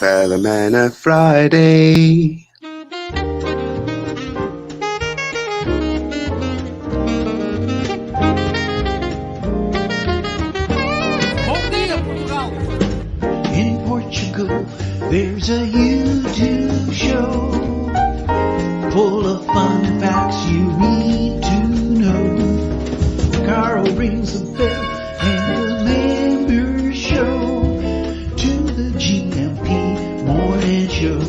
Filomena Friday. In Portugal, there's a YouTube show full of fun facts you need to know. Carl rings the bell and the members show to the GMP morning show.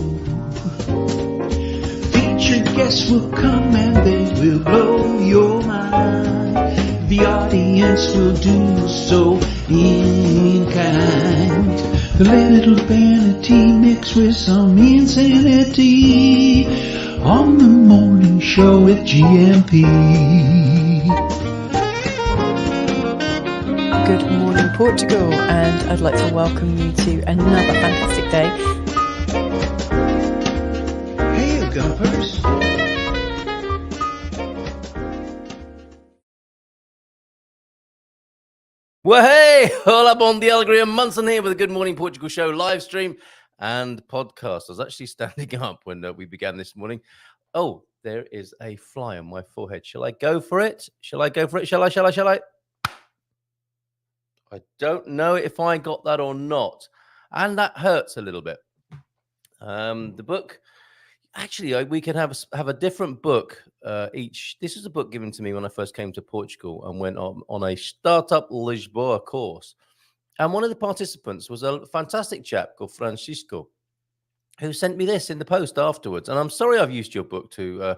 Featured guests will come and they will blow your mind. The audience will do so in kind. The little vanity mixed with some insanity on the morning show with GMP. Good morning, Portugal, and I'd like to welcome you to another fantastic day. Hey, Gumpers. Well, hey, hola, bon dia, Graham Munson here with a Good Morning Portugal show live stream and podcast. I was actually standing up when we began this morning. Oh, there is a fly on my forehead. Shall I go for it? Shall I? I don't know if I got that or not. And that hurts a little bit. The book, actually, we could have a different book each. This is a book given to me when I first came to Portugal and went on a Startup Lisboa course. And one of the participants was a fantastic chap called Francisco, who sent me this in the post afterwards. And I'm sorry I've used your book to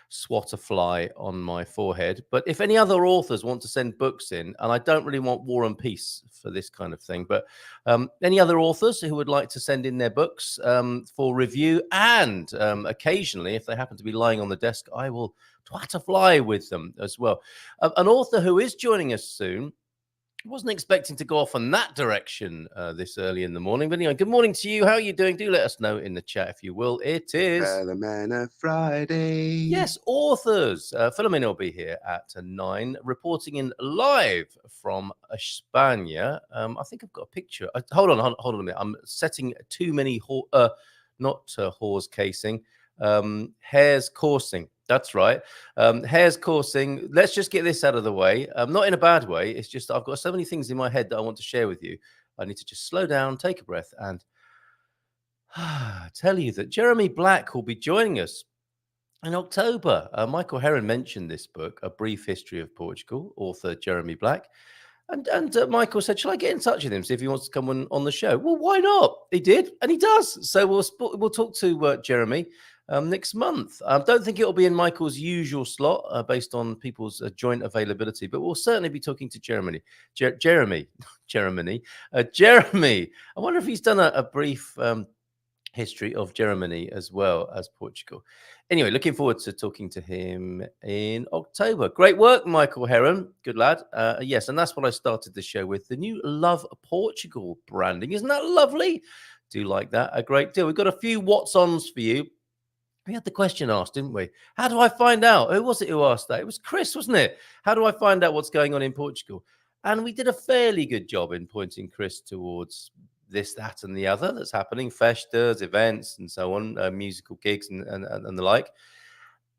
swat a fly on my forehead. But if any other authors want to send books in, and I don't really want War and Peace for this kind of thing, but any other authors who would like to send in their books for review, and occasionally, if they happen to be lying on the desk, I will twat a fly with them as well. An author who is joining us soon, wasn't expecting to go off in that direction this early in the morning. But anyway, good morning to you. How are you doing? Do let us know in the chat if you will. It is Filomena Friday. Yes, authors. Filomena will be here at 9, reporting in live from España. I think I've got a picture. Hold on a minute. I'm setting too many, not horse casing, hares coursing. That's right. Hares coursing. Let's just get this out of the way. Not in a bad way. It's just I've got so many things in my head that I want to share with you. I need to just slow down, take a breath, and tell you that Jeremy Black will be joining us in October. Michael Heron mentioned this book, A Brief History of Portugal, author Jeremy Black. And Michael said, shall I get in touch with him, see if he wants to come on the show? Well, why not? He did, and he does. So we'll talk to Jeremy next month. I don't think it'll be in Michael's usual slot based on people's joint availability, but we'll certainly be talking to Jeremy. Jeremy. I wonder if he's done a brief history of Germany as well as Portugal. Anyway, looking forward to talking to him in October. Great work, Michael Heron. Good lad. Yes, and that's what I started the show with, the new Love Portugal branding. Isn't that lovely? Do like that a great deal. We've got a few what's-ons for you. We had the question asked, didn't we? How do I find out? Who was it who asked that? It was Chris, wasn't it? How do I find out what's going on in Portugal? And we did a fairly good job in pointing Chris towards this, that, and the other that's happening, festas, events, and so on, musical gigs and the like.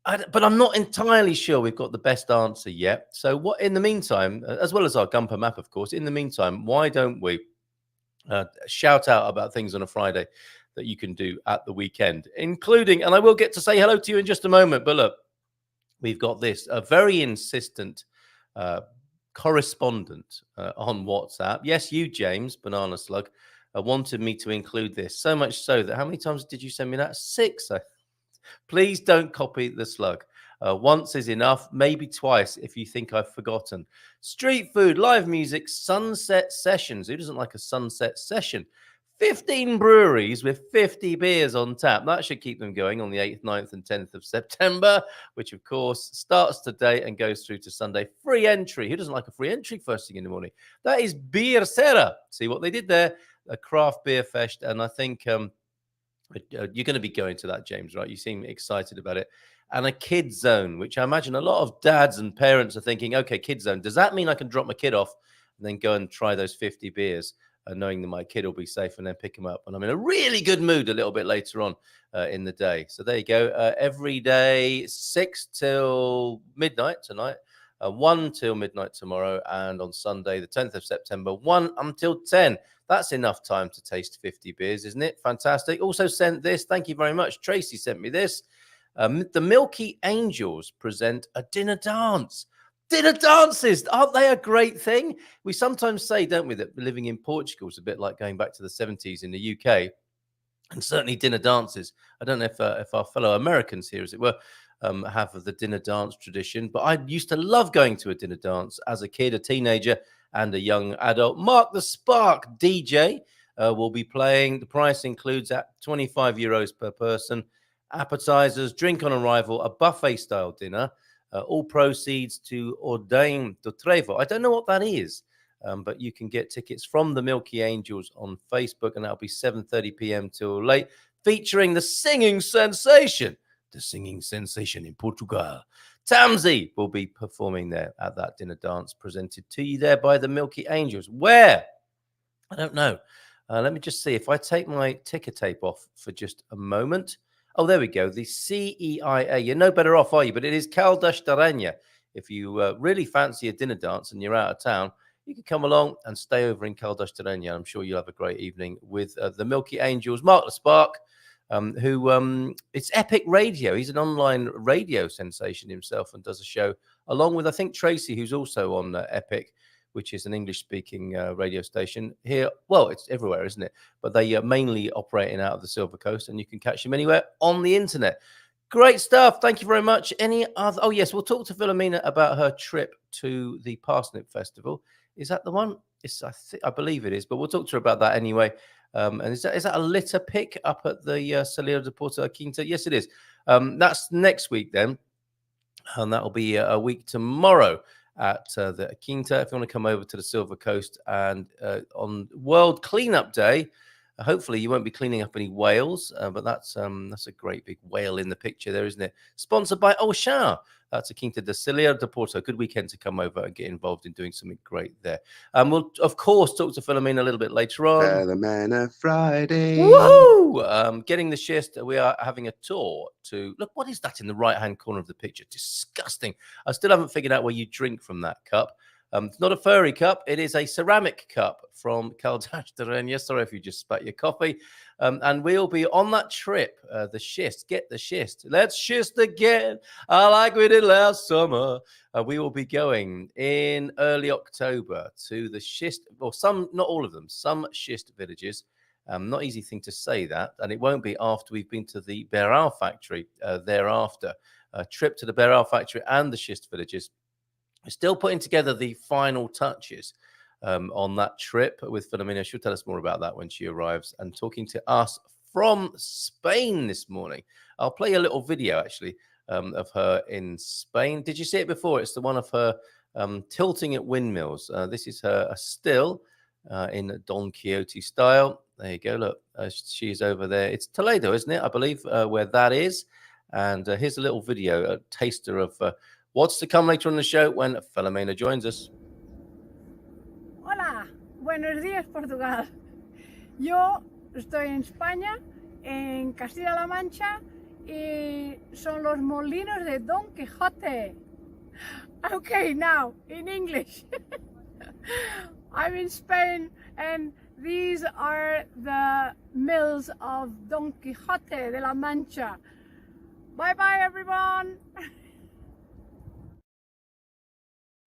But I'm not entirely sure we've got the best answer yet. So what, in the meantime, as well as our Gumper map, of course, in the meantime, why don't we shout out about things on a Friday that you can do at the weekend, including, and I will get to say hello to you in just a moment, but look, we've got this, a very insistent correspondent on WhatsApp. Yes, you, James, Banana Slug, wanted me to include this, so much so that, how many times did you send me that? 6. Please don't copy the slug. Once is enough, maybe twice if you think I've forgotten. Street food, live music, sunset sessions. Who doesn't like a sunset session? 15 breweries with 50 beers on tap. That should keep them going on the 8th, 9th, and 10th of September, which, of course, starts today and goes through to Sunday. Free entry. Who doesn't like a free entry first thing in the morning? That is Beer Serra. See what they did there? A craft beer fest. And I think you're going to be going to that, James, right? You seem excited about it. And a kid zone, which I imagine a lot of dads and parents are thinking, okay, kid zone, does that mean I can drop my kid off and then go and try those 50 beers? knowing that my kid will be safe, and then pick him up. And I'm in a really good mood a little bit later on in the day. So there you go. Every day, 6 till midnight tonight, 1 till midnight tomorrow, and on Sunday, the 10th of September, 1 until 10. That's enough time to taste 50 beers, isn't it? Fantastic. Also sent this. Thank you very much. Tracy sent me this. The Milky Angels present a dinner dance. Dinner dances, aren't they a great thing? We sometimes say, don't we, that living in Portugal is a bit like going back to the 70s in the UK. And certainly dinner dances. I don't know if our fellow Americans here, as it were, have the dinner dance tradition. But I used to love going to a dinner dance as a kid, a teenager, and a young adult. Mark the Spark DJ will be playing. The price includes at 25 euros per person, appetizers, drink on arrival, a buffet-style dinner. All proceeds to Ordain do Trevo. I don't know what that is, but you can get tickets from the Milky Angels on Facebook, and that'll be 7:30 p.m. till late, featuring the singing sensation in Portugal. Tamsi will be performing there at that dinner dance, presented to you there by the Milky Angels. Where? I don't know. Let me just see. If I take my ticker tape off for just a moment. Oh, there we go. The CEIA. You're no better off, are you? But it is Caldas de Rainha. If you really fancy a dinner dance and you're out of town, you can come along and stay over in Caldas de Rainha. I'm sure you'll have a great evening with the Milky Angels. Mark the Spark, who it's Epic Radio. He's an online radio sensation himself and does a show along with, I think, Tracy, who's also on Epic, which is an English-speaking radio station here. Well, it's everywhere, isn't it? But they are mainly operating out of the Silver Coast, and you can catch them anywhere on the internet. Great stuff. Thank you very much. Any other? Oh, yes, we'll talk to Filomena about her trip to the Parsnip Festival. Is that the one? I believe it is, but we'll talk to her about that anyway. And is that a litter pick up at the Salida de Porto Quinta? Yes, it is. That's next week then, and that will be a week tomorrow at the Quinta. If you want to come over to the Silver Coast and on World Cleanup Day, hopefully you won't be cleaning up any whales, but that's a great big whale in the picture there, isn't it? Sponsored by Auchan. That's a Quinta de Salida de Porto. Good weekend to come over and get involved in doing something great there. We'll, of course, talk to Filomena a little bit later on. Filomena Friday. Woohoo! Getting the Schist. We are having a tour to... Look, what is that in the right-hand corner of the picture? Disgusting. I still haven't figured out where you drink from that cup. It's not a furry cup. It is a ceramic cup from Caldas de Rainha. Sorry if you just spat your coffee. And we'll be on that trip, the Schist. Get the Schist. Let's Schist again. I like we did last summer. We will be going in early October to the Schist, or some, not all of them, some Schist villages. Not easy thing to say that. And it won't be after we've been to the Beirão factory thereafter. A trip to the Beirão factory and the Schist villages. We're still putting together the final touches on that trip with Filomena. She'll tell us more about that when she arrives, and talking to us from Spain this morning. I'll play a little video, actually, of her in Spain. Did you see it before? It's the one of her tilting at windmills. This is her still in Don Quixote style. There you go. Look, she's over there. It's Toledo, isn't it? I believe where that is. And here's a little video, a taster of... what's to come later on the show when Filomena joins us. Hola, buenos días Portugal. Yo estoy en España, en Castilla-La Mancha, y son los molinos de Don Quijote. Okay, now in English. I'm in Spain, and these are the mills of Don Quijote de la Mancha. Bye bye everyone.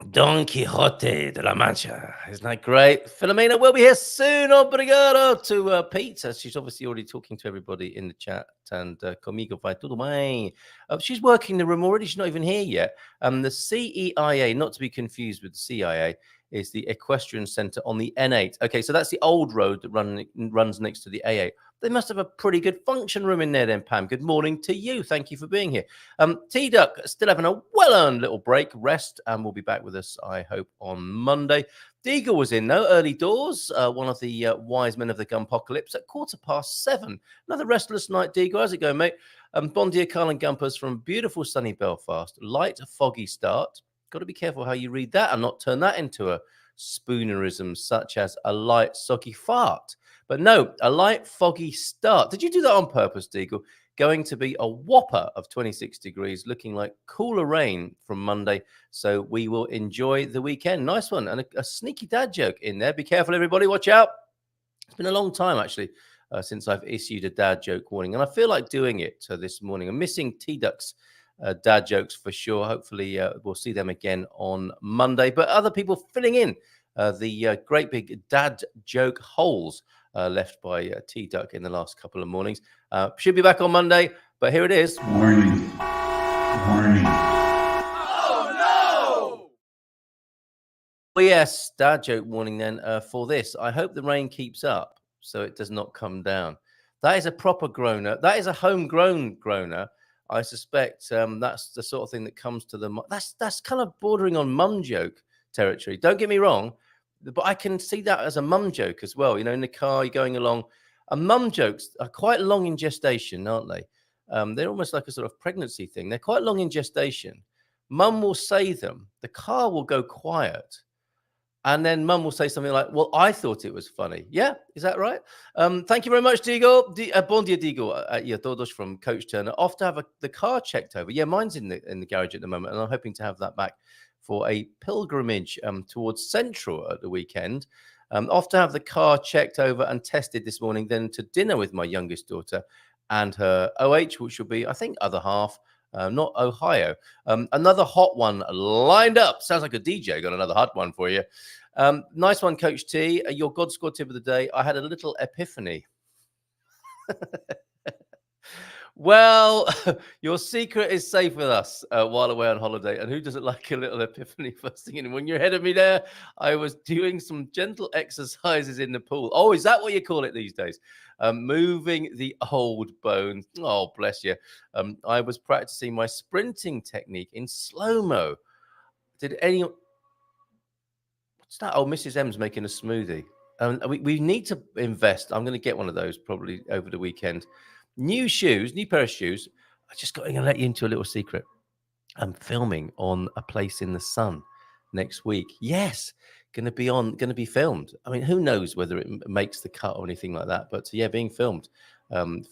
Don Quixote de la Mancha. Isn't that great? Filomena will be here soon. Obrigado to Pete. She's obviously already talking to everybody in the chat. And comigo vai tudo bem. She's working the room already. She's not even here yet. The CEIA, not to be confused with the CIA, is the Equestrian Centre on the N8. Okay, so that's the old road that runs next to the A8. They must have a pretty good function room in there then, Pam. Good morning to you. Thank you for being here. T-Duck still having a well-earned little break, rest, and will be back with us, I hope, on Monday. Deagle was in, though, early doors, one of the wise men of the Gumpocalypse at 7:15. Another restless night, Deagle. How's it going, mate? Bon dia, Carl and Gumpers from beautiful sunny Belfast. Light, foggy start. Got to be careful how you read that and not turn that into a spoonerisms such as a light, soggy fart. But no, a light, foggy start. Did you do that on purpose, Deagle? Going to be a whopper of 26 degrees, looking like cooler rain from Monday. So we will enjoy the weekend. Nice one. And a sneaky dad joke in there. Be careful, everybody. Watch out. It's been a long time, actually, since I've issued a dad joke warning. And I feel like doing it this morning. I'm missing T-Duck's dad jokes for sure. Hopefully, we'll see them again on Monday. But other people filling in the great big dad joke holes left by T-Duck in the last couple of mornings. Should be back on Monday, but here it is. Warning. Warning. Oh, yes, dad joke warning then for this. I hope the rain keeps up so it does not come down. That is a proper groaner. That is a homegrown groaner. I suspect that's the sort of thing that comes to them. That's kind of bordering on mum joke territory. Don't get me wrong, but I can see that as a mum joke as well. You know, in the car, you're going along. And mum jokes are quite long in gestation, aren't they? They're almost like a sort of pregnancy thing. They're quite long in gestation. Mum will say them. The car will go quiet. And then mum will say something like, well, I thought it was funny. Yeah, is that right? Thank you very much, Diego. Bon dia, Diego. Yeah, todos from Coach Turner. Off to have the car checked over. Yeah, mine's in the garage at the moment, and I'm hoping to have that back for a pilgrimage towards Central at the weekend. Off to have the car checked over and tested this morning, then to dinner with my youngest daughter and her OH, which will be, I think, other half. Not Ohio. Another hot one lined up. Sounds like a DJ. Got another hot one for you. Nice one, Coach T. Your God Squad tip of the day. I had a little epiphany. Well, your secret is safe with us while away on holiday. And who doesn't like a little epiphany first thing? And when you're ahead of me there, I was doing some gentle exercises in the pool. Oh, is that what you call it these days? Moving the old bones. Oh, bless you. I was practicing my sprinting technique in slow-mo. Did anyone... What's that? Oh, Mrs. M's making a smoothie. We need to invest. I'm going to get one of those probably over the weekend. New pair of shoes. I'm just going to let you into a little secret. I'm filming on A Place in the Sun next week. Yes, going to be filmed. I mean, who knows whether it makes the cut or anything like that. But yeah, being filmed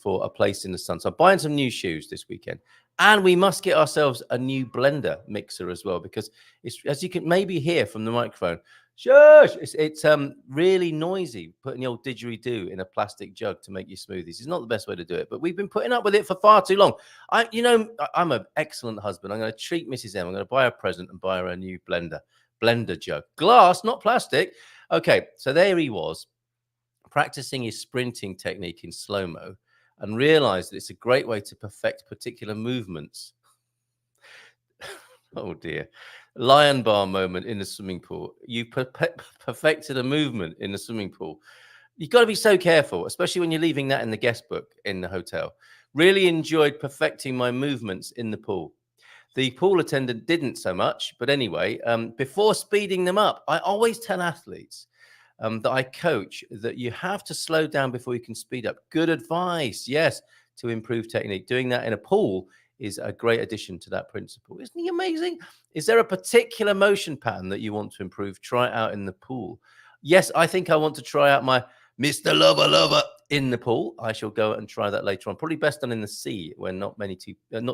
for A Place in the Sun. So I'm buying some new shoes this weekend. And we must get ourselves a new blender mixer as well, because it's, as you can maybe hear from the microphone, shush, it's really noisy putting the old didgeridoo in a plastic jug to make your smoothies. It's not the best way to do it, but we've been putting up with it for far too long. I'm an excellent husband. I'm going to treat Mrs. M. I'm going to buy her a present and buy her a new blender jug. Glass, not plastic. Okay, so there he was, practicing his sprinting technique in slow-mo, and realized that it's a great way to perfect particular movements. Oh, dear. Lion bar moment in the swimming pool. You perfected a movement in the swimming pool. You've got to be so careful, especially when you're leaving that in the guest book in the hotel. Really enjoyed perfecting my movements in the pool. The pool attendant didn't so much, but anyway, before speeding them up, I always tell athletes that I coach that you have to slow down before you can speed up. Good advice, yes, to improve technique. Doing that in a pool is a great addition to that principle. Isn't he amazing? Is there a particular motion pattern that you want to improve? Try it out in the pool. Yes, I think I want to try out my Mr. Lover in the pool. I shall go and try that later on. Probably best done in the sea, where not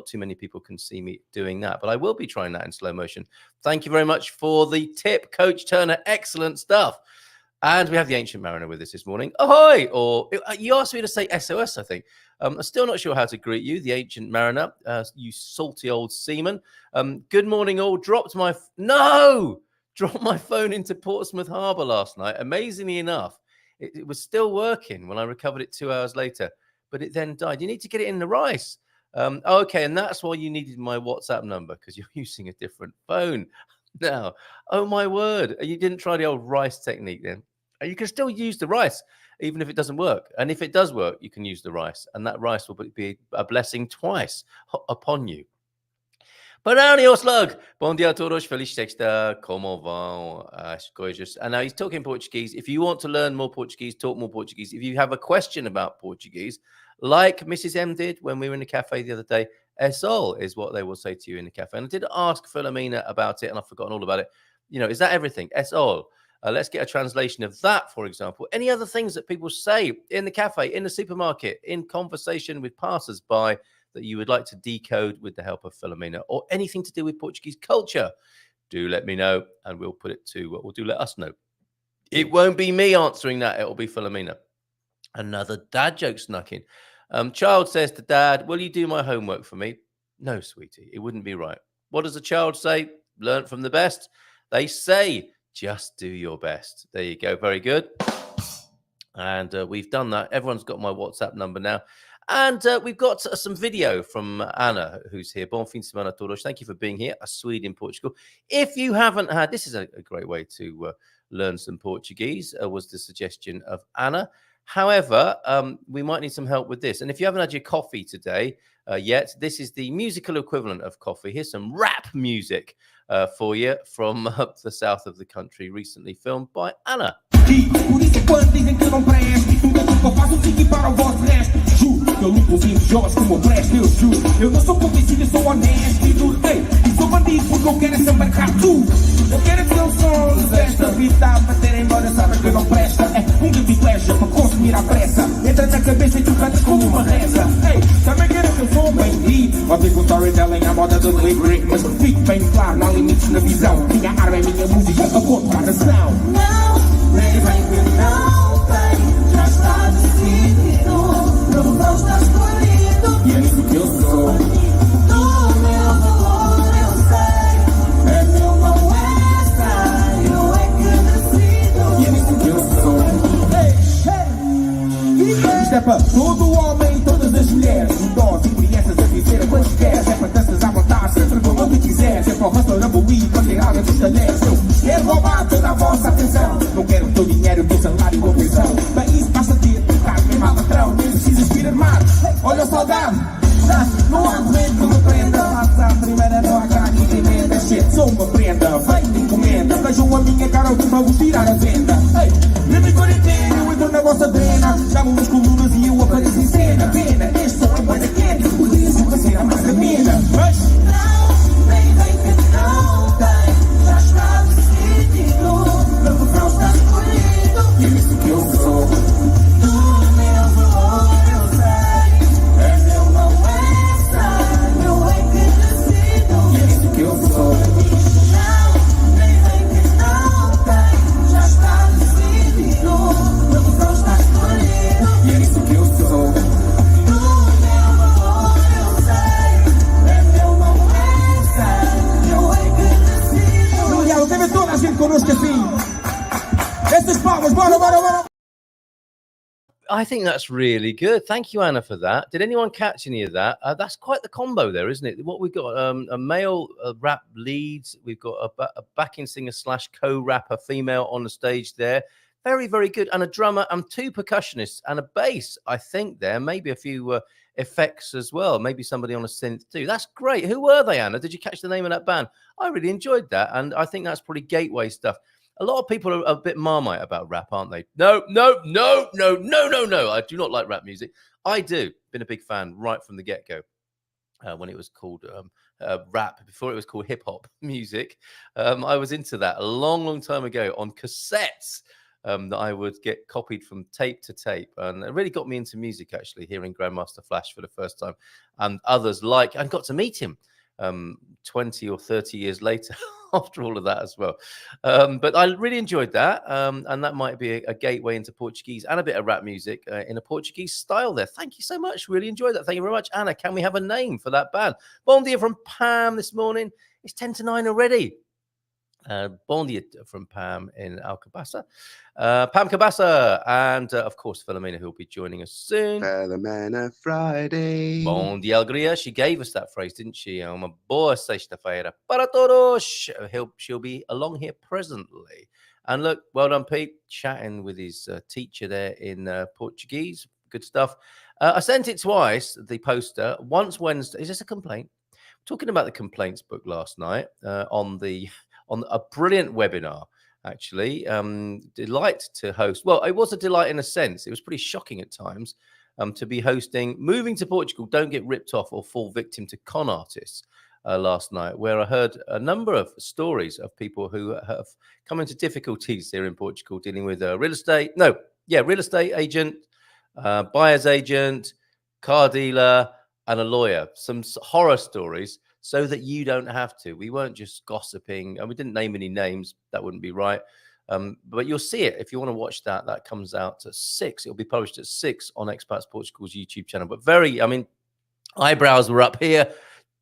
too many people can see me doing that. But I will be trying that in slow motion. Thank you very much for the tip, Coach Turner. Excellent stuff. And we have the Ancient Mariner with us this morning. Ahoy! Or you asked me to say SOS, I think. I'm still not sure how to greet you, the Ancient Mariner, you salty old seaman. Good morning, all. Dropped my phone into Portsmouth Harbour last night. Amazingly enough, it was still working when I recovered it 2 hours later, but it then died. You need to get it in the rice. Okay, and that's why you needed my WhatsApp number, because you're using a different phone now. Oh, my word. You didn't try the old rice technique then. You can still use the rice, even if it doesn't work. And if it does work, you can use the rice. And that rice will be a blessing twice upon you. Banana slug. Bom dia a todos. Feliz sexta. Como vão as coisas? And now he's talking Portuguese. If you want to learn more Portuguese, talk more Portuguese. If you have a question about Portuguese, like Mrs. M did when we were in the cafe the other day, Esol is what they will say to you in the cafe. And I did ask Filomena about it, and I've forgotten all about it. You know, is that everything? Esol. Let's get a translation of that, for example. Any other things that people say in the cafe, in the supermarket, in conversation with passers-by that you would like to decode with the help of Filomena, or anything to do with Portuguese culture? Do let me know, and we'll put it to, or do let us know. It won't be me answering that. It'll be Filomena. Another dad joke snuck in. Child says to dad, will you do my homework for me? No, sweetie, it wouldn't be right. What does the child say? Learn from the best. They say, just do your best. There you go. Very good. And we've done that. Everyone's got my WhatsApp number now. And we've got some video from Anna, who's here. Bom fim de semana a todos. Thank you for being here, a Swede in Portugal. If you haven't had, this is a great way to learn some Portuguese, was the suggestion of Anna. However, we might need some help with this. And if you haven't had your coffee today yet, this is the musical equivalent of coffee. Here's some rap music for you from up the south of the country, recently filmed by Anna. Por isso quando dizem que eu não presto, tudo aquilo que eu faço fique para o vosso resto. Juro, eu luto os invejos como eu presto, eu juro. Eu não sou convencido, eu sou honesto e duro. Ei, e sou bandido porque eu quero é embarcar tudo. Eu quero aquele som desta vida a bater embora, sabe que eu não presta. É guilty pleasure para consumir à pressa. Entra na cabeça e tu cantas como uma reza. Ei, também quero aquele som bem deep. Ou tipo storytelling à moda do delivery. Mas fique bem claro, não há limites na visão. Minha arma é minha música, a contra a nação. Nem vem que não tem, já está decidido. Não vão estar escolhido. E é isso que eu sou. Do meu valor eu sei. É meu, não é sai. Eu é que decido. E é isso que eu sou. Isto é para todo homem e todas as mulheres. Idosos e crianças a viver quantos queres. É para danças à vontade, sempre como onde quiseres. É para o restaurante e para ter água dos talheres. Eu quero roubar toda a vossa atenção. Não quero o teu dinheiro, o teu salário ou pensão. Para isso basta ter carro e mal patrão. Nem precisas vir armado. Olha o soldado. Não há momento que me prenda. Passa a primeira, não há cá aqui quem venda. Sou uma prenda, vem de encomenda. Vejam a minha cara ao para vos tirar a venda. Ei, na quarentena eu entro na vossa drena. Chamam as colunas e eu apareço em cena. Pena, este som é bué quente. Por isso que será mais amena. Mas não, nem vem que não tem. Já está decidido. Meu refrão está escolhido. E é isso que eu sou. Do meu valor eu sei. É meu, não é sai. Eu é que decido. E é isso que eu sou. Não, nem vem que não tem. Já está decidido. Meu refrão está escolhido. E é isso que eu sou. Do meu valor eu sei. É meu, não é sai. Eu é que decido. Obrigado, teve toda a gente connosco assim. Estas palmas, bora, bora, bora. I think that's really good. Thank you, Anna, for that. Did anyone catch any of that? That's quite the combo there, isn't it? What we've got, a male rap lead. We've got a backing singer / co-rapper female on the stage there. Very, very good. And a drummer and 2 percussionists and a bass, I think there. Maybe a few effects as well. Maybe somebody on a synth too. That's great. Who were they, Anna? Did you catch the name of that band? I really enjoyed that. And I think that's probably gateway stuff. A lot of people are a bit Marmite about rap, aren't they? No. I do not like rap music. I do. Been a big fan right from the get-go. When it was called rap, before it was called hip-hop music. I was into that a long, long time ago on cassettes that I would get copied from tape to tape. And it really got me into music, actually, hearing Grandmaster Flash for the first time. And others and got to meet him 20 or 30 years later after all of that as well. But I really enjoyed that. And that might be a gateway into Portuguese and a bit of rap music in a Portuguese style there. Thank you so much. Really enjoyed that. Thank you very much, Anna. Can we have a name for that band? Bom dia from Pam this morning. It's 10 to 9 already. Bom dia from Pam in Alcobaça. Pam Cabasa, and of course Filomena, who will be joining us soon. Filomena Friday. Bom dia, alegria. She gave us that phrase, didn't she? Uma boa sexta-feira para todos. She'll be along here presently. And look, well done, Pete, chatting with his teacher there in Portuguese. Good stuff. I sent it twice, the poster. Once Wednesday. Is this a complaint? Talking about the complaints book last night on a brilliant webinar, actually. Delight to host. Well, it was a delight in a sense. It was pretty shocking at times to be hosting. Moving to Portugal, don't get ripped off or fall victim to con artists. last night, where I heard a number of stories of people who have come into difficulties here in Portugal dealing with real estate agent, buyer's agent, car dealer, and a lawyer. Some horror stories so that you don't have to. We weren't just gossiping, and we didn't name any names. That wouldn't be right. But you'll see it if you want to watch that. That comes out at 6. It'll be published at 6 on Expats Portugal's YouTube channel. But eyebrows were up here,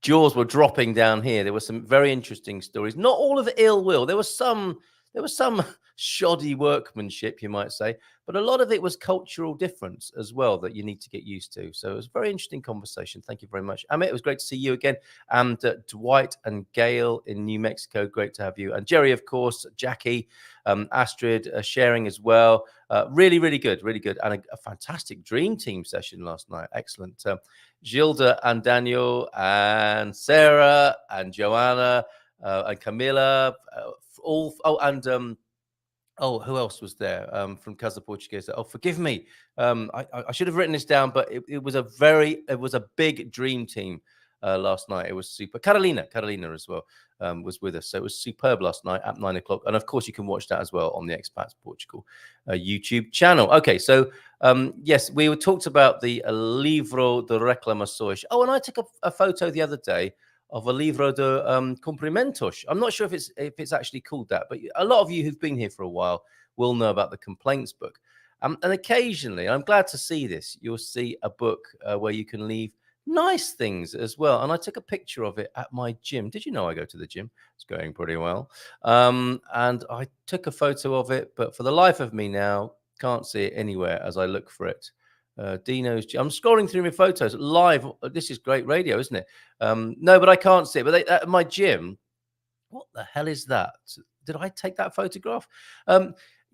jaws were dropping down here. There were some very interesting stories. Not all of it ill will. There was some shoddy workmanship, you might say, but a lot of it was cultural difference as well that you need to get used to. So it was a very interesting conversation. Thank you very much, Amit. It was great to see you again. And Dwight and Gail in New Mexico, great to have you. And Jerry, of course, Jackie, Astrid sharing as well. Really, really good, really good. And a fantastic dream team session last night. Excellent. Gilda and Daniel and Sarah and Joanna and Camilla, who else was there from Casa Portuguesa? Oh, forgive me. I should have written this down, but it was a big dream team last night. It was super. Carolina as well was with us. So it was superb last night at 9 o'clock. And of course, you can watch that as well on the Expats Portugal YouTube channel. Okay, so yes, we talked about the Livro de Reclamações. Oh, and I took a photo the other day of a Livro de Cumprimentos. I'm not sure if it's actually called that, but a lot of you who've been here for a while will know about the complaints book. And occasionally, I'm glad to see this, you'll see a book where you can leave nice things as well. And I took a picture of it at my gym. Did you know I go to the gym? It's going pretty well. And I took a photo of it, but for the life of me now, can't see it anywhere as I look for it. Dino's. I'm scrolling through my photos live. This is great radio, isn't it? No, but I can't see it. But at my gym, what the hell is that? Did I take that photograph?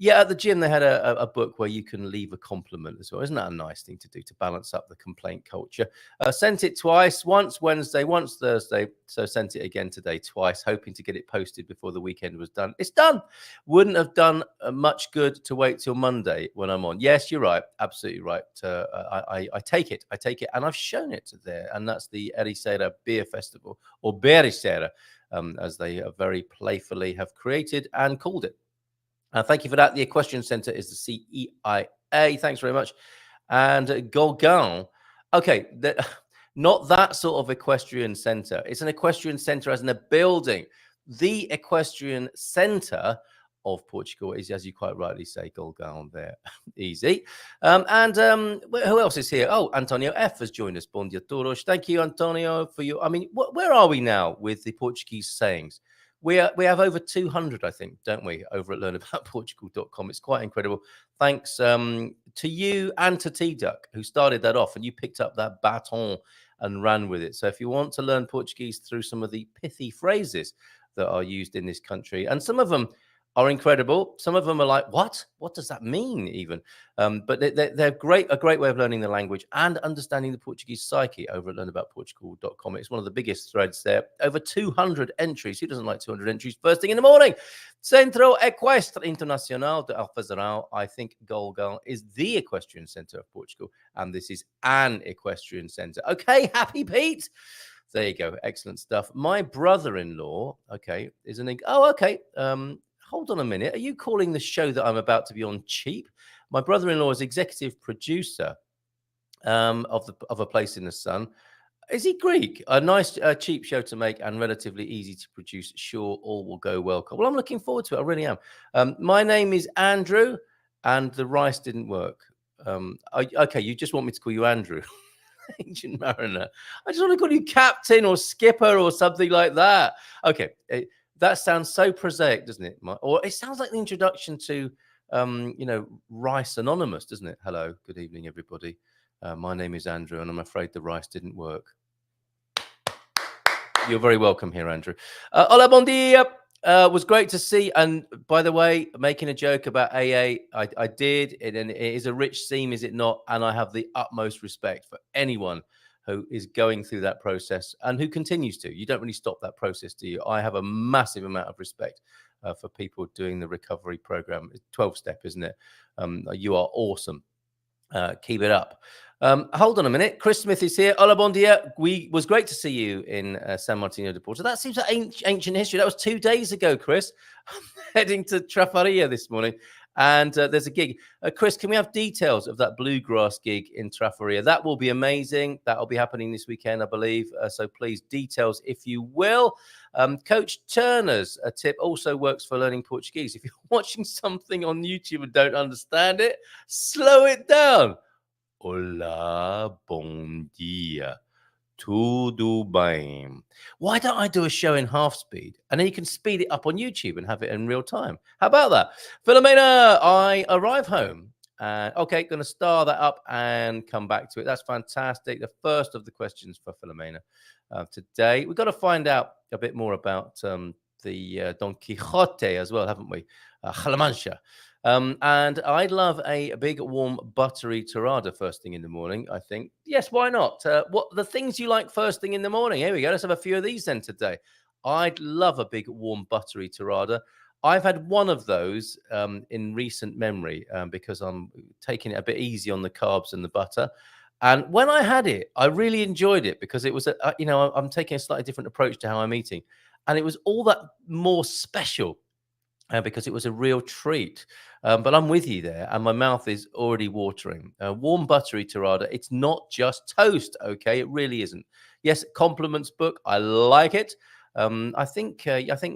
Yeah, at the gym, they had a book where you can leave a compliment as well. Isn't that a nice thing to do to balance up the complaint culture? Sent it twice, once Wednesday, once Thursday. So sent it again today twice, hoping to get it posted before the weekend was done. It's done. Wouldn't have done much good to wait till Monday when I'm on. Yes, you're right. Absolutely right. I take it. And I've shown it there. And that's the Ericeira Beer Festival, or Beericeira, as they very playfully have created and called it. Thank you for that. The Equestrian Centre is the CEIA. Thanks very much. And Golgan. Okay, not that sort of equestrian centre. It's an equestrian centre as in a building. The Equestrian Centre of Portugal is, as you quite rightly say, Golgan there. Easy. And who else is here? Oh, Antonio F has joined us. Bom dia todos. Thank you, Antonio, for your... I mean, where are we now with the Portuguese sayings? We have over 200, I think, don't we, over at learnaboutportugal.com. It's quite incredible. Thanks to you and to T-Duck, who started that off, and you picked up that baton and ran with it. So if you want to learn Portuguese through some of the pithy phrases that are used in this country, and some of them are incredible. Some of them are like, what? What does that mean even? But they're a great way of learning the language and understanding the Portuguese psyche over at learnaboutportugal.com. It's one of the biggest threads there. Over 200 entries. Who doesn't like 200 entries first thing in the morning? Centro Equestre Internacional de Alfazarão. I think Golgan is the equestrian centre of Portugal, and this is an equestrian centre. Okay, happy Pete? There you go. Excellent stuff. My brother-in-law, okay, is an... Oh, okay. Hold on a minute. Are you calling the show that I'm about to be on cheap? My brother-in-law is executive producer of A Place in the Sun. Is he Greek? A nice, cheap show to make and relatively easy to produce. Sure, all will go well. Well, I'm looking forward to it. I really am. My name is Andrew, and the rice didn't work. Okay, you just want me to call you Andrew. Ancient Mariner. I just want to call you Captain or Skipper or something like that. Okay. That sounds so prosaic, doesn't it? Or it sounds like the introduction to, Rice Anonymous, doesn't it? Hello, good evening, everybody. My name is Andrew, and I'm afraid the rice didn't work. You're very welcome here, Andrew. Hola, bon dia. Was great to see. And by the way, making a joke about AA, I did. And it is a rich seam, is it not? And I have the utmost respect for anyone who is going through that process and who continues to. You don't really stop that process, do you? I have a massive amount of respect for people doing the recovery program. It's 12-step, isn't it? You are awesome. Keep it up. Hold on a minute. Chris Smith is here. Hola, bon dia. Was great to see you in San Martino de Porto. That seems like ancient history. That was 2 days ago, Chris. I'm heading to Trafaria this morning, and there's a gig. Chris, can we have details of that bluegrass gig in Trafaria? That will be amazing. That will be happening this weekend, I believe. So please, details if you will. Coach Turner's a tip also works for learning Portuguese. If you're watching something on YouTube and don't understand it, slow it down. Olá, bom dia. Tudo bem? Why don't I do a show in half speed and then you can speed it up on YouTube and have it in real time? How about that? Filomena, I arrive home. Okay, going to star that up and come back to it. That's fantastic. The first of the questions for Filomena today. We've got to find out a bit more about the Don Quixote as well, haven't we? La Mancha. And I'd love a big, warm, buttery torrada first thing in the morning, I think. Yes, why not? What the things you like first thing in the morning? Here we go. Let's have a few of these then today. I'd love a big, warm, buttery torrada. I've had one of those in recent memory because I'm taking it a bit easy on the carbs and the butter. And when I had it, I really enjoyed it because it was, I'm taking a slightly different approach to how I'm eating. And it was all that more special. Because it was a real treat. But I'm with you there, and my mouth is already watering. Warm, buttery torrada. It's not just toast, okay? It really isn't. Yes, compliments book. I like it. I think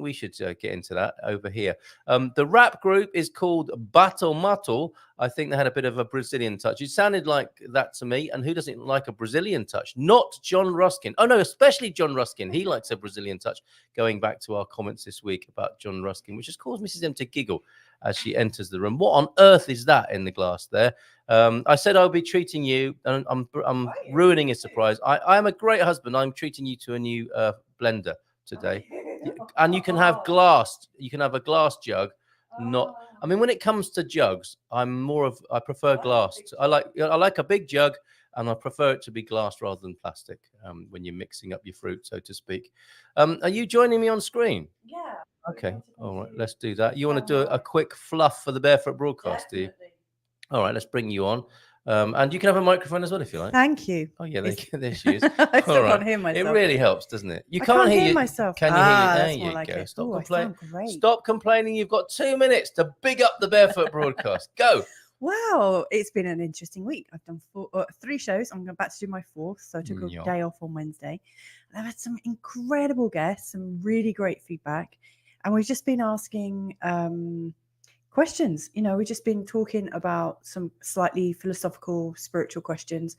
we should get into that over here. The rap group is called Bato Mato. I think they had a bit of a Brazilian touch. It sounded like that to me. And who doesn't like a Brazilian touch? Not John Ruskin. Oh, no, especially John Ruskin. He likes a Brazilian touch. Going back to our comments this week about John Ruskin, which has caused Mrs. M to giggle as she enters the room. What on earth is that in the glass there? I said I'll be treating you, and I'm ruining a surprise. I am a great husband. I'm treating you to a new blender today, and you can have glass. You can have a glass jug. Not, I mean, when it comes to jugs, I prefer glass. I like a big jug, and I prefer it to be glass rather than plastic. When you're mixing up your fruit, so to speak. Are you joining me on screen? Yeah. Okay. All right. Let's do that. You want to do a quick fluff for the Barefoot broadcast, do you? All right. Let's bring you on. And you can have a microphone as well if you like. Thank you. Oh yeah, there she is. I still can't hear myself. It really helps, doesn't it? You I can't hear myself. Can you hear? That's There more you like go. it. Stop Ooh, complaining. Great. Stop complaining. You've got 2 minutes to big up the Barefoot broadcast. Go. Wow, it's been an interesting week. I've done 3 shows. I'm about to do my 4th, so I took a day off on Wednesday. And I've had some incredible guests, some really great feedback, and we've just been asking questions. We've just been talking about some slightly philosophical, spiritual questions,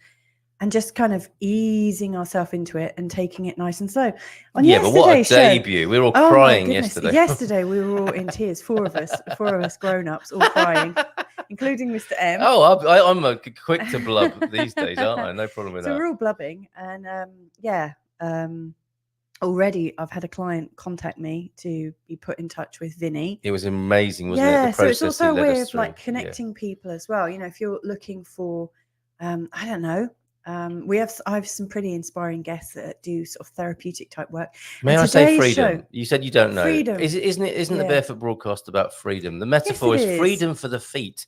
and just kind of easing ourselves into it and taking it nice and slow. But what a debut. We were all crying yesterday. Yesterday we were all in tears, 4 of us grown-ups, all crying, including Mr. M. Oh, I'm quick to blub these days, aren't I? No problem with that. So we're all blubbing, and already I've had a client contact me to be put in touch with Vinny. It was amazing, wasn't it? Yeah, so it's also a way of like connecting people as well. If you're looking for, I don't know, I have some pretty inspiring guests that do sort of therapeutic type work. May I say freedom? You said you don't know. Freedom. Isn't the Barefoot broadcast about freedom? The metaphor is freedom for the feet.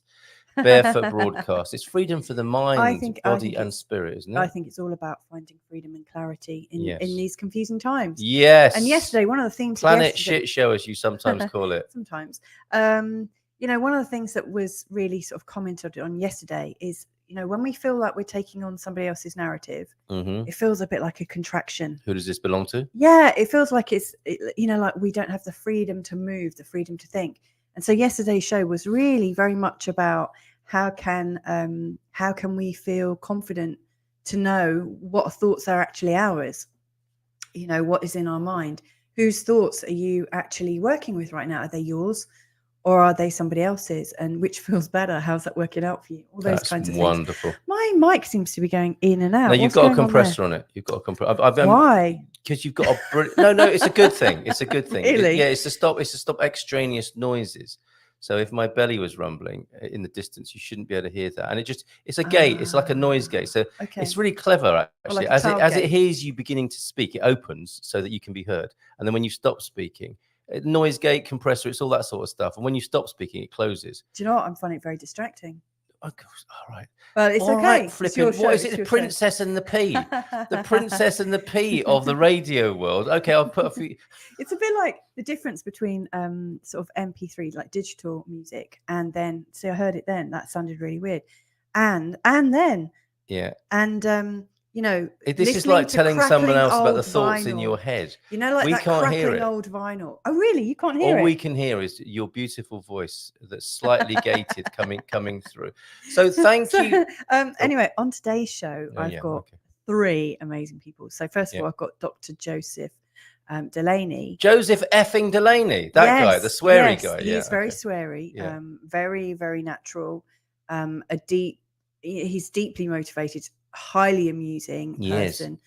Barefoot broadcast. It's freedom for the mind, body, and spirit, isn't it? I think it's all about finding freedom and clarity in these confusing times. Yes. And yesterday, one of the things shit show, as you sometimes call it. Sometimes. One of the things that was really sort of commented on yesterday is, when we feel like we're taking on somebody else's narrative, it feels a bit like a contraction. Who does this belong to? Yeah, it feels like like we don't have the freedom to move, the freedom to think. And so yesterday's show was really very much about how can we feel confident to know what thoughts are actually ours? What is in our mind? Whose thoughts are you actually working with right now? Are they yours? Or are they somebody else's? And which feels better? How's that working out for you? All those kinds of things. Wonderful. My mic seems to be going in and out. No, you've got a compressor on it. You've got a compressor. Why? Because you've got a no. It's a good thing. It's a good thing. Really? It's to stop extraneous noises. So if my belly was rumbling in the distance, you shouldn't be able to hear that. And it's a gate. It's like a noise gate. So it's really clever, actually. Like as it hears you beginning to speak, it opens so that you can be heard. And then when you stop speaking, noise gate, compressor, it's all that sort of stuff. And when you stop speaking, it closes. Do you know what? I'm finding it very distracting. Oh, all right. Well, it's All okay. right, It's flipping. your What show, is it's it? The your show. Princess and the Pea. The Princess and the Pea of the radio world. Okay, I'll put a few. It's a bit like the difference between sort of MP3, like digital music, and then I heard it then. That sounded really weird. And then Yeah. And you know, This is listening like to telling someone crackling else about the old thoughts in vinyl. your head. You know, like We that can't hear crackling it. old vinyl. Oh, really? You can't hear All it? we can hear is your beautiful voice that's slightly gated coming through. So thank you. Anyway, on today's show, Oh, I've yeah, got okay. 3 amazing people. So first of Yeah. all, I've got Dr. Joseph Delaney. Joseph effing Delaney, that guy, the sweary guy. He is very okay. sweary, Yeah. very, very natural, he's deeply motivated, highly amusing Yes. person.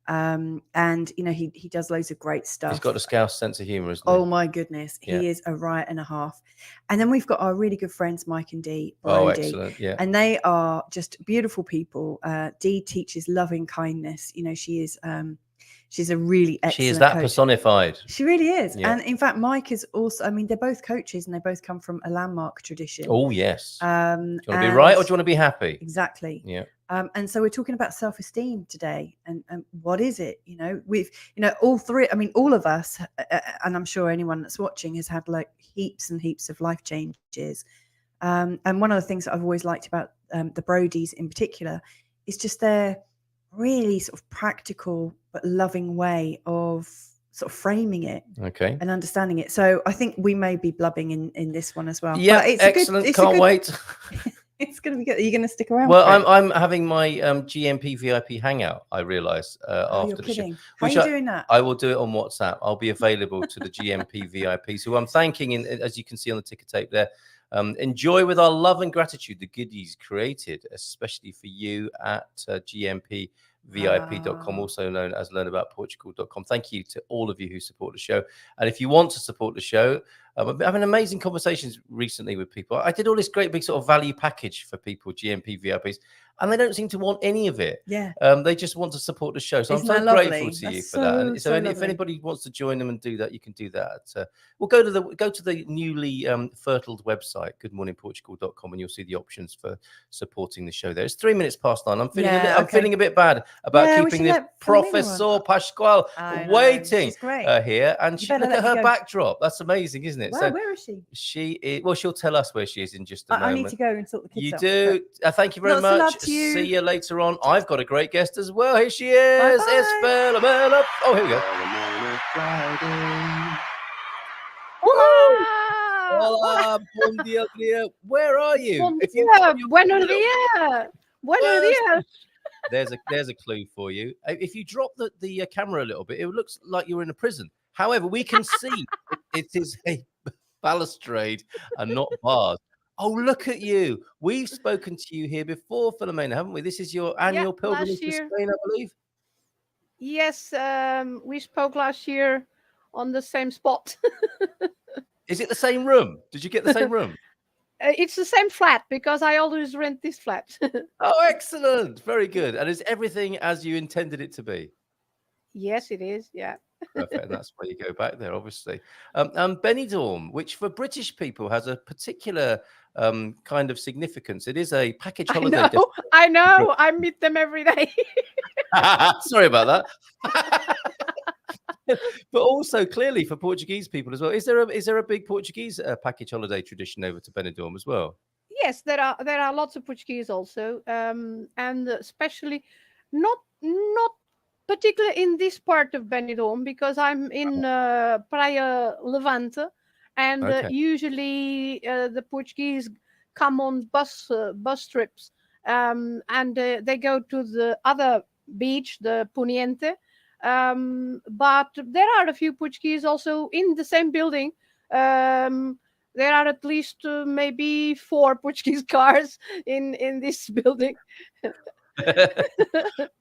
And you know, he does loads of great stuff. He's got a Scouse sense of humour, isn't he? Oh my goodness, Yeah. he is a riot and a half. And then we've got our really good friends Mike and Dee Oh, Brody, excellent. Yeah. and they are just beautiful people. Dee teaches loving kindness. You know, she is she's a really excellent She is that coach. personified. She really is. Yeah. And in fact, Mike is also, I mean, they're both coaches and they both come from a landmark tradition. Oh, yes. Do you want to be and- right or do you want to be happy? Exactly. Yeah. And so we're talking about self-esteem today, and what is it? You know, we've, you know, all three. I mean, all of us, and I'm sure anyone that's watching has had like heaps and heaps of life changes. And one of the things that I've always liked about the Brodies in particular is just their really sort of practical but loving way of sort of framing it Okay. and understanding it. So I think we may be blubbing in this one as well. Yeah, But it's excellent. Can't wait. It's going to be good. Are you going to stick around? Well, for it? I'm having my GMP VIP hangout, I realise, Oh, you're after the show. kidding. How are you doing that? I will do it on WhatsApp. I'll be available to the GMP VIPs, who I'm thanking, as you can see on the ticker tape there. Enjoy with our love and gratitude the goodies created, especially for you at GMPVIP.com, also known as learnaboutportugal.com. Thank you to all of you who support the show. And if you want to support the show, I've been having amazing conversations recently with people. I did all this great big sort of value package for people, GMP VIPs, and they don't seem to want any of it. Yeah. They just want to support the show. So Isn't I'm so that lovely? grateful to you That's for that. And so if lovely. anybody wants to join them and do that, you can do that. We'll go to the newly fertiled website, goodmorningportugal.com, and you'll see the options for supporting the show there. It's 3 minutes past 9. I'm feeling I'm feeling a bit bad about keeping the Professor Pascoal waiting here. And look at her backdrop. That's amazing, isn't it? Wow, So where is she? she is, well, she'll tell us where she is in just a moment. I need to go and sort the kids You out. do. Thank you very Lots of love much. to you. See you later on. I've got a great guest as well. Here she is. Bye-bye. It's Filomena. Oh, here we go. Filomena Friday. Hola, bom dia, dia. Where are you? Bom If you- dia, buenos dias. Buenos dias. There's a clue for you. If you drop the camera a little bit, it looks like you're in a prison. However, we can see it is a balustrade and not bars. Oh, look at you. We've spoken to you here before, Filomena, haven't we? This is your annual pilgrimage last to year. Spain, I believe. Yes, we spoke last year on the same spot. Is it the same room? Did you get the same room? It's the same flat because I always rent this flat. Oh, excellent. Very good. And is everything as you intended it to be? Yes, it is. Yeah. Perfect. And that's why you go back there, obviously. Benidorm, which for British people has a particular kind of significance. It is a package holiday. I know. I meet them every day. Sorry about that. But also clearly for Portuguese people as well. Is there a big Portuguese package holiday tradition over to Benidorm as well? Yes, there are lots of Portuguese also, and especially not particularly in this part of Benidorm because I'm in Praia Levante, and usually the Portuguese come on bus trips, and they go to the other beach, the Poniente. But there are a few Portuguese also in the same building. There are at least maybe 4 Portuguese cars in this building.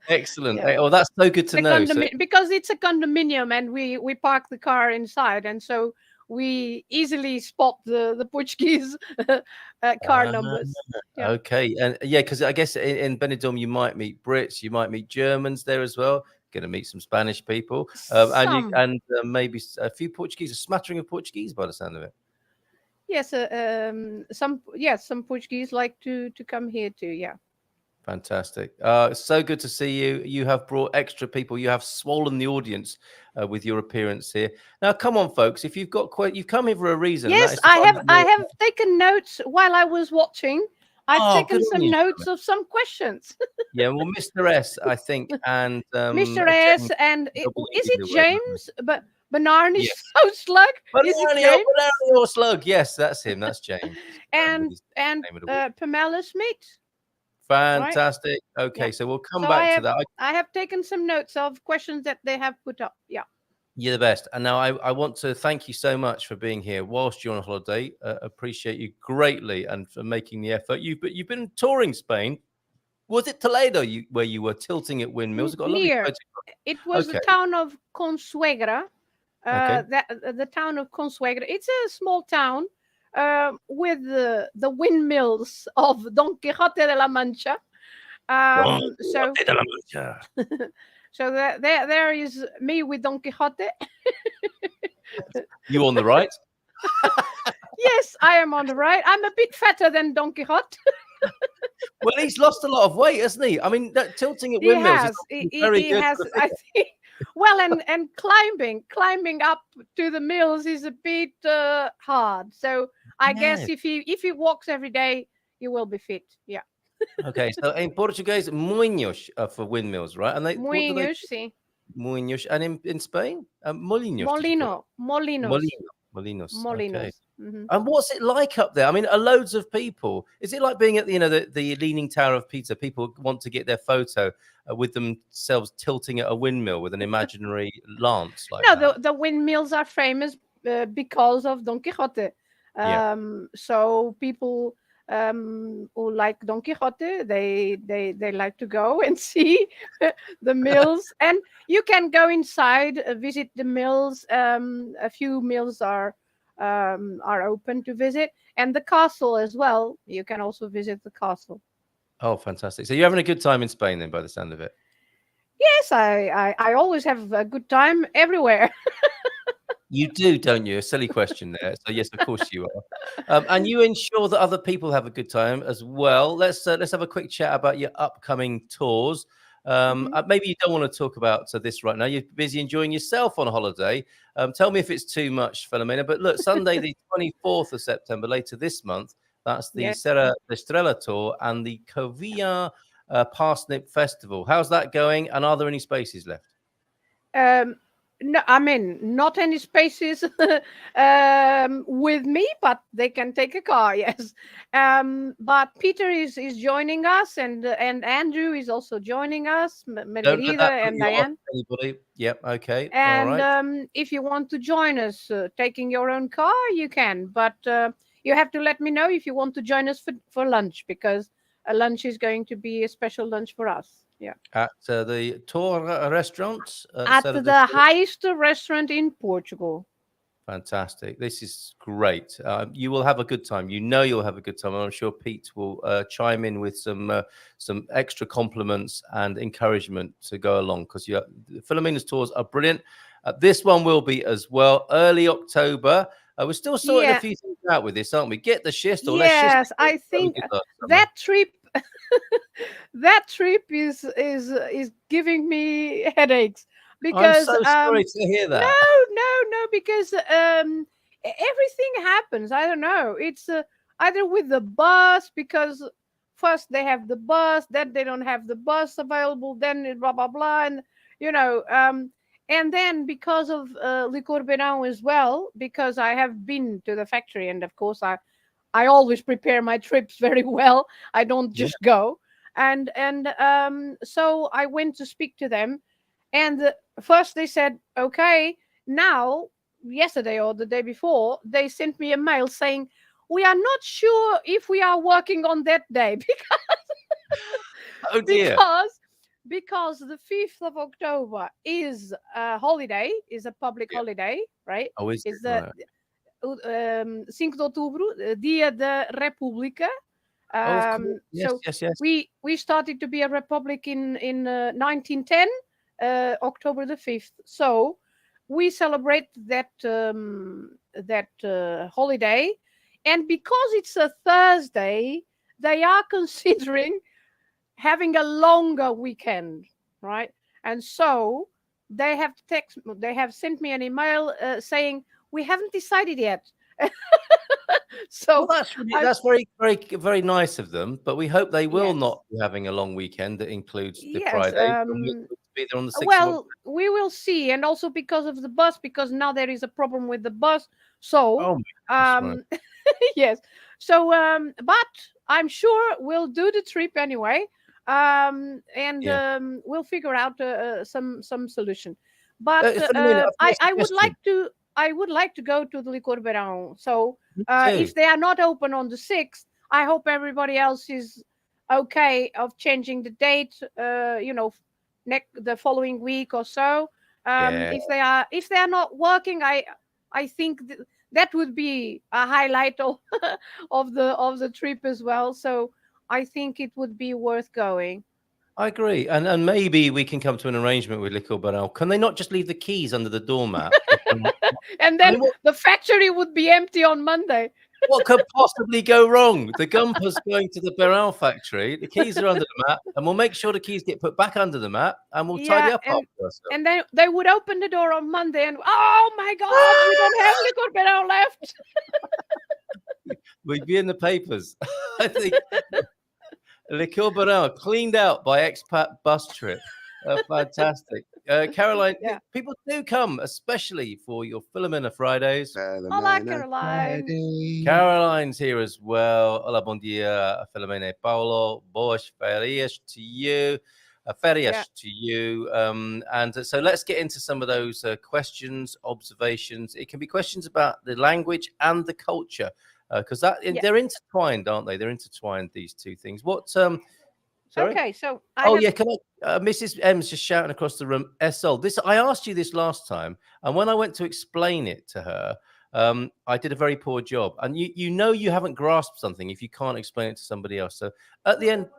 Excellent. Yeah. Oh, that's so good to know. Because it's a condominium and we park the car inside, and so we easily spot the Portuguese car numbers. Yeah. Okay, and yeah, because I guess in Benidorm you might meet Brits, you might meet Germans there as well. Going to meet some Spanish people, and maybe a few Portuguese, a smattering of Portuguese by the sound of it. Yes, some Portuguese like to come here too. Yeah. Fantastic. It's so good to see you. You have brought extra people. You have swollen the audience with your appearance here. Now, come on, folks. If you've got you've come here for a reason. and that Yes, is to I find have. out I more- have taken notes while I was watching. I've Oh, taken good on some you, notes of some questions. Yeah, well, Mr. S, I think, and Mr. S. and is it James? But Bernard is Yes. so slug. Is it James? Banana Slug. Yes, that's him. That's James. And His name of the week. Pamela Smith. Fantastic. Okay, Yeah. so we'll come So back to that. I have taken some notes of questions that they have put up. Yeah. You're the best. And now I want to thank you so much for being here whilst you're on holiday. Appreciate you greatly and for making the effort. You've been touring Spain. Was it Toledo where you were tilting at windmills? I've got a lovely Near. photo. It was the town of Consuegra. The town of Consuegra. It's a small town with the windmills of Don Quixote de la Mancha. So there is me with Don Quixote. You on the right? Yes, I am on the right. I'm a bit fatter than Don Quixote. Well, he's lost a lot of weight, hasn't he? I mean, that tilting at windmills is very good. Has. I think. Well, and climbing up to the mills is a bit hard. So I guess if he walks every day, you will be fit. Yeah. Okay, so in Portuguese, moinhos for windmills, right? And moinhos, sí. Moinhos, and in Spain, molinos. Molinos. Okay. Mm-hmm. And what's it like up there? I mean, are loads of people? Is it like being at the Leaning Tower of Pisa? People want to get their photo with themselves tilting at a windmill with an imaginary lance. Like the windmills are famous because of Don Quixote. So people who like Don Quixote, they like to go and see the mills, and you can go inside, visit the mills. A few mills are open to visit, and the castle as well. You can also visit the castle. Oh, fantastic! So you're having a good time in Spain, then, by the sound of it. Yes, I always have a good time everywhere. You do, don't you? A silly question there. So yes, of course you are. And you ensure that other people have a good time as well. Let's have a quick chat about your upcoming tours. Maybe you don't want to talk about this right now. You're busy enjoying yourself on holiday. Tell me if it's too much, Filomena. But look, Sunday, the 24th of September, later this month, that's the Serra de Estrella tour and the Covilla Parsnip Festival. How's that going? And are there any spaces left? No, I mean, not any spaces with me, but they can take a car, yes. But Peter is joining us, and Andrew is also joining us, Margarida and Diane. Anybody? Yep, okay. And all right. If you want to join us taking your own car, you can. But you have to let me know if you want to join us for lunch, because a lunch is going to be a special lunch for us. Yeah. At the Tour restaurant? At the highest restaurant in Portugal. Fantastic. This is great. You will have a good time. You know you'll have a good time. I'm sure Pete will chime in with some extra compliments and encouragement to go along, because Filomena's tours are brilliant. This one will be as well. Early October. We're still sorting a few things out with this, aren't we? Get the Schist or yes, I think that trip is giving me headaches, because I'm so sorry to hear that. No, because everything happens. I don't know. It's either with the bus, because first they have the bus, then they don't have the bus available, then blah blah blah, and and then because of Licor Beirão as well, because I have been to the factory, and of course I always prepare my trips very well. I don't just go. And so I went to speak to them, and first they said, okay, now yesterday or the day before, they sent me a mail saying, we are not sure if we are working on that day, oh dear. Because the 5th of October is a holiday, is a public holiday, right? Oh, is it? The 5 de Outubro, Dia da República. Cool. Yes. We started to be a republic in 1910, October the 5th. So we celebrate that holiday And because it's a Thursday, they are considering having a longer weekend, right? And so they have sent me an email saying we haven't decided yet. So Well, that's very, very, very nice of them. But we hope they will Yes. not be having a long weekend that includes the Yes, Friday. And we'll be there on the 6th of well, we will see, and also because of the bus, because now there is a problem with the bus. So, Oh, my goodness, right. yes. So, but I'm sure we'll do the trip anyway, and Yeah. we'll figure out some solution. But Filomena, I've got a I would like suggestion. to go to the Licor Beirão. So, Me if too. they are not open on the 6th, I hope everybody else is okay of changing the date. The following week or so. Yeah. If they are not working, I think that would be a highlight of of the trip as well. So I think it would be worth going. I agree. And maybe we can come to an arrangement with Licor Beirão. Can they not just leave the keys under the doormat? And then the factory would be empty on Monday. What could possibly go wrong? The Gumper's going to the Beirão factory. The keys are under the mat, and we'll make sure the keys get put back under the mat, and we'll tidy up after ourselves. And then they would open the door on Monday, and oh my God, we don't have Licor Beirão left. We'd be in the papers. I think Licor Beirão cleaned out by expat bus trip. Fantastic. Caroline, people do come, especially for your Filomena Fridays. Hola, Caroline. Friday. Caroline's here as well. Hola, bon dia, Filomena Paulo. Boas férias to you. Férias to you. And so let's get into some of those questions, observations. It can be questions about the language and the culture, because they're intertwined, aren't they? They're intertwined, these two things. What? Sorry? Okay, so Can I? Mrs. M's just shouting across the room. Essol. This I asked you this last time, and when I went to explain it to her, I did a very poor job. And you know you haven't grasped something if you can't explain it to somebody else. So at the end,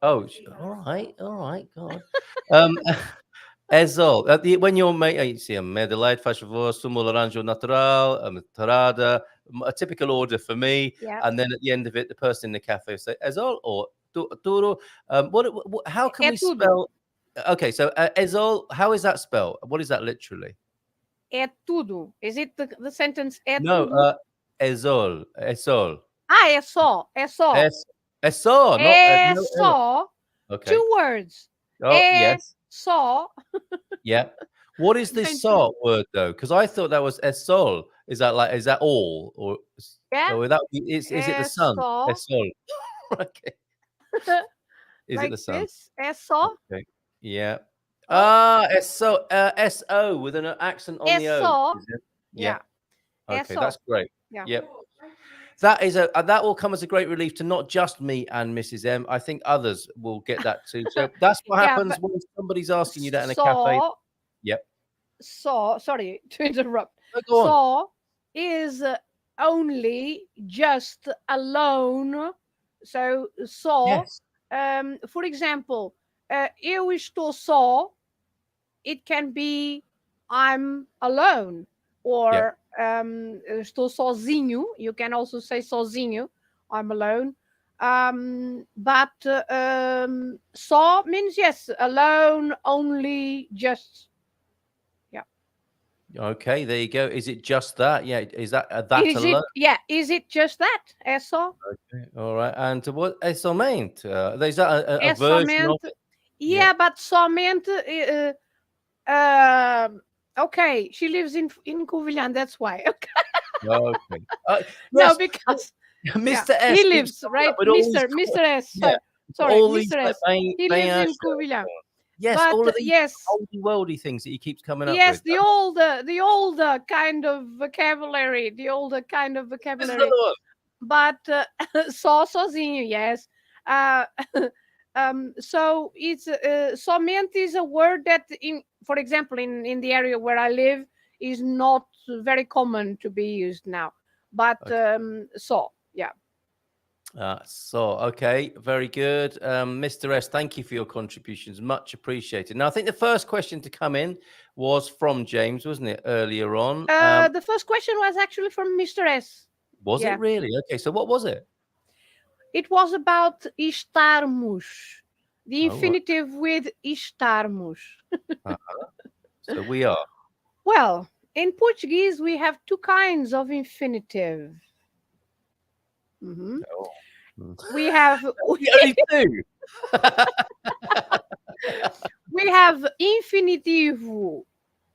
all right, God. Essol. When you're making, see, a Medellide, faz favor, sumo laranjo natural, tarada, a typical order for me. Yeah. And then at the end of it, the person in the cafe will say Essol or Turo. How can we spell? Okay, so Essol, how is that spelled? What is that literally? É tudo. Is it the sentence? É No, tudo? Essol. Ah, é só. Essol, not É no, só. Okay. 2 words. Oh, É yes. só. Yeah. What is this salt word though? Because I thought that was Essol. Is that all? Or is it the sun? Essol. Okay. Is like it the sun? This? É só. Okay. Yeah. So S-O with an accent on the O. Só. Is it? Yeah. Okay, só. that's great. Yeah. Yep. That will come as a great relief to not just me and Mrs. M. I think others will get that too. So that's what happens when somebody's asking you that in a cafe. Yep. So, sorry to interrupt. Go on. So is only, just, alone. So, Yes. For example, eu estou só. It can be I'm alone, or estou sozinho. You can also say sozinho. I'm alone. But só means yes, alone, only, just. Okay, there you go. Is it just that? Yeah. Is that alone? Is it just that? É só. Okay. All right. And what é somente? Is that a version of it? Yeah, but somente. Okay, she lives in Covilhã. That's why. Okay. No, because Mr. S. He lives right, Mr. S. Yeah. Sorry, Mr. S. He lives in Covilhã. Yes, but, all of these yes, oldie worldy things that he keeps coming up with. Yes, the older kind of vocabulary. The older kind of vocabulary. There's another one. But só sozinho, yes. So it's somente is a word that, for example, in the area where I live, is not very common to be used now. But só, yeah. Okay, very good. Mr. S, thank you for your contributions. Much appreciated. Now, I think the first question to come in was from James, wasn't it, earlier on? The first question was actually from Mr. S. Was Yeah. it really? Okay, so what was it? It was about estarmos. The Oh, right. infinitive with estarmos. So we are. Well, in Portuguese, we have two kinds of infinitive. Mhm. Oh. Mm. We have Only two. we have infinitivo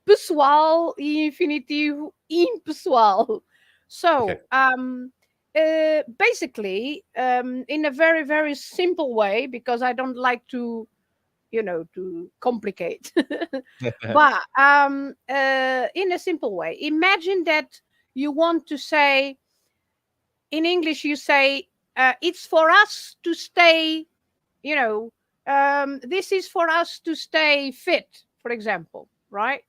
pessoal e infinitivo impessoal. So, basically, in a very, very simple way, because I don't like to, to complicate. But in a simple way, imagine that you want to say, in English, you say, it's for us to stay, this is for us to stay fit, for example, right?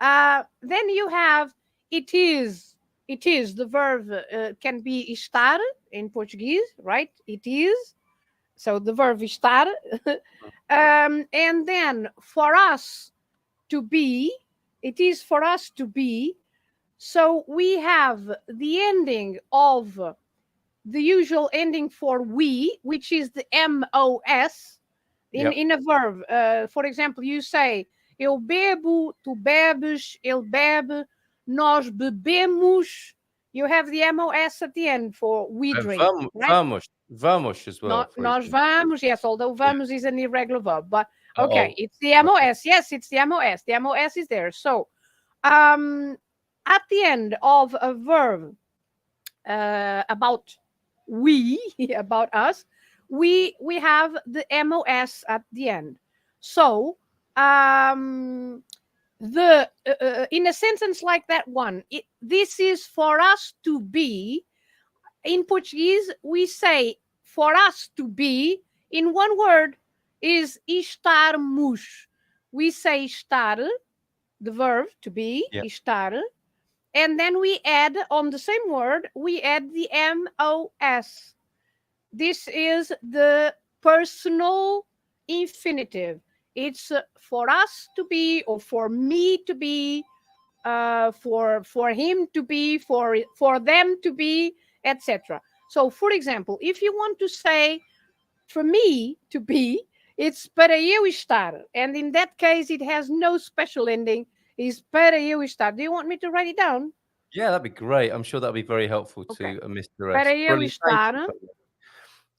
Then you have it is. It is, the verb can be estar in Portuguese, right? It is. So the verb estar. And then for us to be, it is for us to be. So we have the ending of the usual ending for we, which is the MOS in a verb. For example, you say, eu bebo, tu bebes, ele bebe, nós bebemos. You have the MOS at the end for we drink. Right? Vamos as well. Nós example. vamos, yes, although vamos is an irregular verb. But okay, it's the MOS. Yes, it's the MOS. The MOS is there. So at the end of a verb about we, about us, we have the MOS at the end. So in a sentence like that one, this is for us to be. In Portuguese, we say for us to be in one word is estarmos. We say estar, the verb to be, estar, and then we add on the same word, we add the MOS. This is the personal infinitive. It's for us to be, or for me to be, for him to be, for them to be, etc. So, for example, if you want to say for me to be, it's para eu estar, and in that case, it has no special ending. It's para eu estar. Do you want me to write it down? Yeah, that'd be great. I'm sure that'll be very helpful to Mr. S. Para eu estar.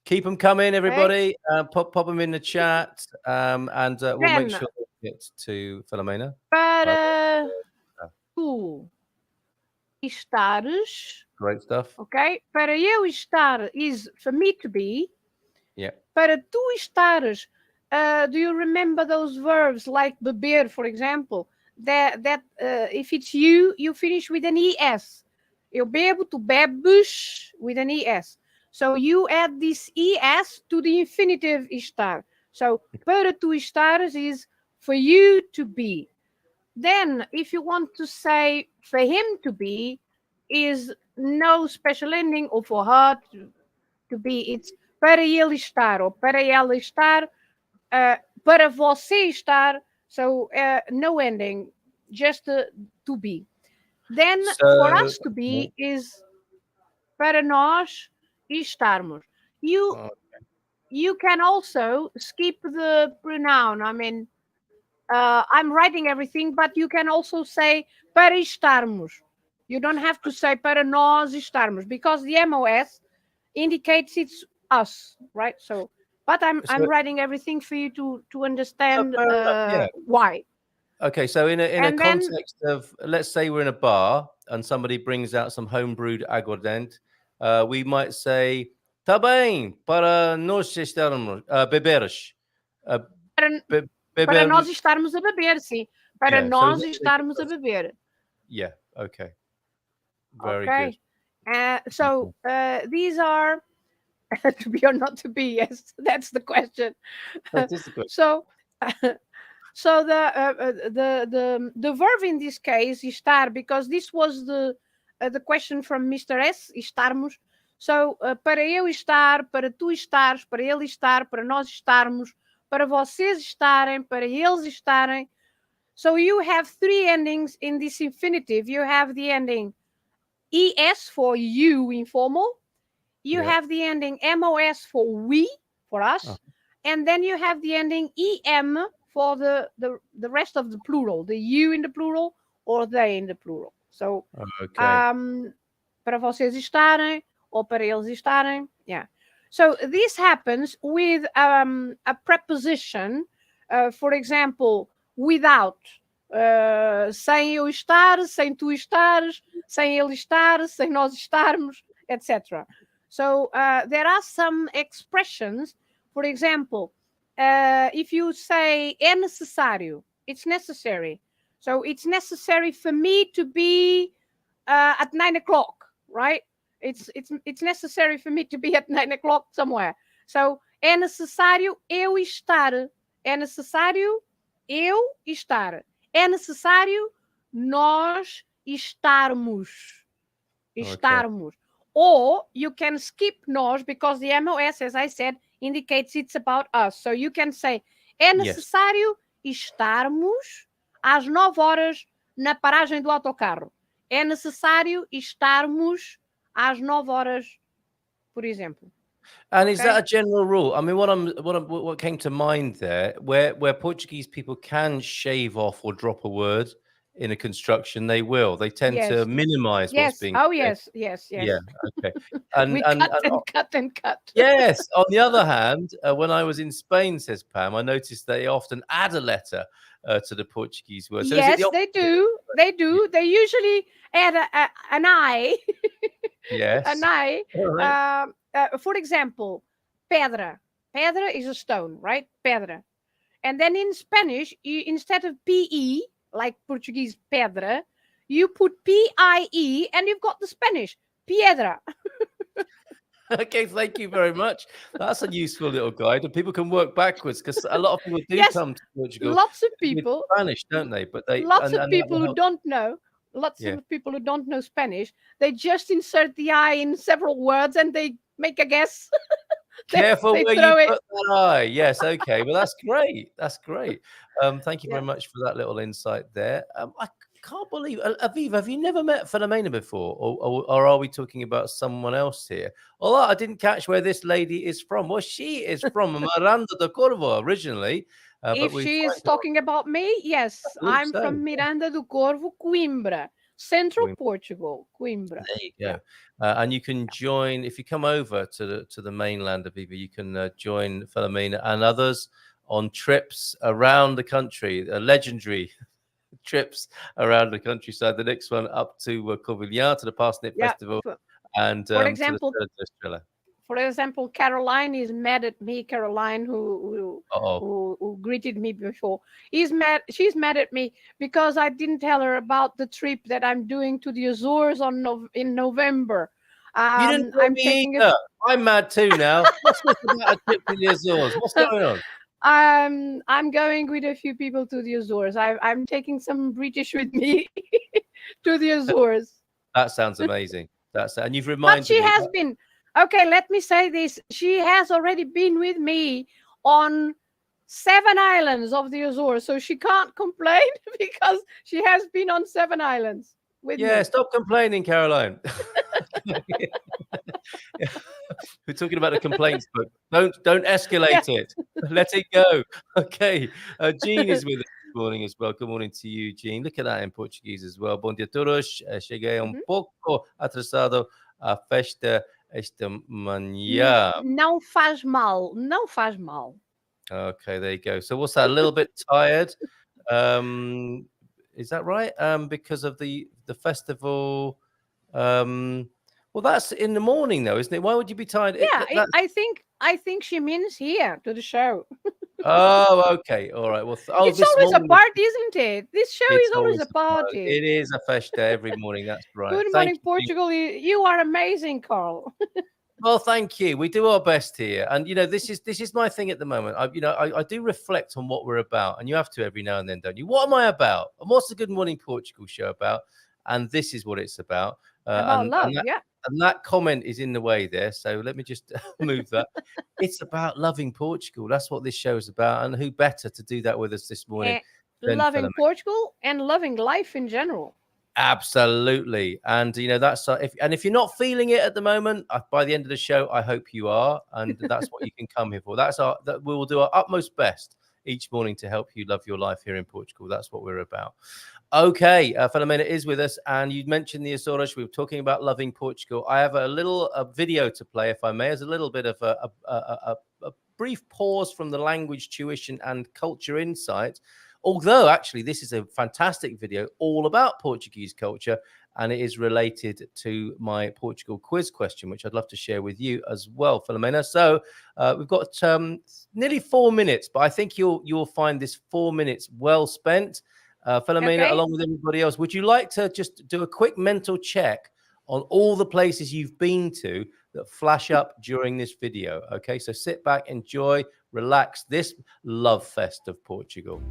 Keep them coming, everybody. Pop them in the chat, and we'll make sure we get to Filomena. Para tu estares. Great stuff. Okay. Para eu estar is for me to be. Yeah. Para tu estares. Do you remember those verbs like beber, for example? That if it's you finish with an es. Eu bebo, tu bebes with an es. So you add this es to the infinitive estar. So para tu estares is for you to be. Then if you want to say for him to be, is no special ending, or for her to be. It's para ele estar, or para ela estar, para você estar. So no ending, just to be. Then for us to be is para nós estarmos. You can also skip the pronoun. I mean, I'm writing everything, but you can also say para estarmos. You don't have to say para nós estarmos, because the MOS indicates it's us, right? So, but I'm writing everything for you to understand why. Okay, so in a context of, let's say we're in a bar and somebody brings out some homebrewed aguardente, we might say, tá bem, para nós estarmos beberes. Para nós estarmos a beber, sim. Para nós estarmos a beber. Yeah, okay. Very good. So these are to be or not to be. Yes, that's the question. That is the question. So the verb in this case estar, because this was the question from Mr. S, estarmos. So para eu estar, para tu estares, para ele estar, para nós estarmos, para vocês estarem, para eles estarem. So you have three endings in this infinitive. You have the ending ES for you, informal. You Yeah. have the ending MOS for we, for us. And then you have the ending EM for the rest of the plural, the you in the plural or they in the plural. So, Okay. para vocês estarem ou para eles estarem. Yeah. So this happens with a preposition, for example, without, sem eu estar, sem tu estares, sem ele estar, sem nós estarmos, etc. So there are some expressions, for example, if you say é necessário, it's necessary. So it's necessary for me to be at 9 o'clock, right? It's necessary for me to be at 9 o'clock somewhere. So é necessário eu estar. É necessário eu estar. É necessário nós estarmos. Estarmos. Or you can skip nós because the MOS, as I said, indicates it's about us. So you can say é necessário estarmos às 9 horas na paragem do autocarro. É necessário estarmos às 9 horas, por exemplo. And is that a general rule? I mean, what came to mind there, where Portuguese people can shave off or drop a word in a construction, they will. They tend to minimize what's being said. Yes. Yeah, okay. And, we cut and cut. Yes. On the other hand, when I was in Spain, says Pam, I noticed they often add a letter to the Portuguese word. So yes, they do. They do. They usually add an I. Yes. An I. Right. For example, pedra. Pedra is a stone, right? Pedra. And then in Spanish, instead of PE, like Portuguese pedra, you put PIE and you've got the Spanish piedra. Okay, thank you very much. That's a useful little guide, and people can work backwards because a lot of people do come to Portugal. Lots of people Spanish, don't they? But lots of people who don't know. Lots of people who don't know Spanish, they just insert the I in several words and they make a guess. Careful where you put that I. Yes, okay. Well, that's great. That's great. Thank you very much for that little insight there. I can't believe, Aviva, have you never met Filomena before? Or are we talking about someone else here? Although I didn't catch where this lady is from. Well, she is from Miranda do Corvo originally. If she is talking about me, yes. I'm from Miranda do Corvo, Coimbra. Central Portugal, Coimbra. There you go. And you can join, if you come over to the mainland, Aviva, you can join Filomena and others on trips around the country, legendary trips around the countryside. The next one up to Covilhã, to the Parsnip Festival. And for example, for example, Caroline is mad at me. Caroline, who greeted me before, she's mad at me because I didn't tell her about the trip that I'm doing to the Azores in November. You didn't tell me either. I'm mad too now. What's this about a trip to the Azores? What's going on? I'm going with a few people to the Azores. I'm taking some British with me to the Azores. That sounds amazing. And you've reminded me. But she has been. Okay, let me say this. She has already been with me on 7 islands of the Azores, so she can't complain because she has been on 7 islands with me. Yeah, stop complaining, Caroline. We're talking about the complaints book. Don't escalate it. Let it go. Okay. Jean is with us this morning as well. Good morning to you, Jean. Look at that in Portuguese as well. Bom dia todos. Cheguei pouco atrasado à festa esta manhã. Não faz mal. Não faz mal. Okay, there you go. So what's that? A little bit tired. Is that right? Because of the festival. Well, that's in the morning, though, isn't it? Why would you be tired? Yeah, I think she means here to the show. Oh, okay, all right. Well, it's always a party, isn't it? This show is always a party. It is a festa every morning. That's right. Good morning, Portugal. You are amazing, Carl. Well, thank you. We do our best here, and this is my thing at the moment. I do reflect on what we're about, and you have to every now and then, don't you? What am I about? And what's the Good Morning Portugal show about? And this is what it's about. About love, yeah. And that comment is in the way there, so let me just move that. It's about loving Portugal. That's what this show is about, and who better to do that with us this morning? Loving Portugal and loving life in general. Absolutely. And, you know, that's if you're not feeling it at the moment, by the end of the show, I hope you are. And that's what you can come here for. That we will do our utmost best each morning to help you love your life here in Portugal. That's what we're about. Okay, Filomena is with us, and you mentioned the Azores. We were talking about loving Portugal. I have a little video to play, if I may, as a little bit of a brief pause from the language tuition and culture insight. Although, actually, this is a fantastic video all about Portuguese culture, and it is related to my Portugal quiz question, which I'd love to share with you as well, Filomena. So we've got nearly 4 minutes, but I think you'll find this 4 minutes well spent. Filomena, Okay. along with everybody else, would you like to just do a quick mental check on all the places you've been to that flash up during this video? Okay, so sit back, enjoy, relax this love fest of Portugal.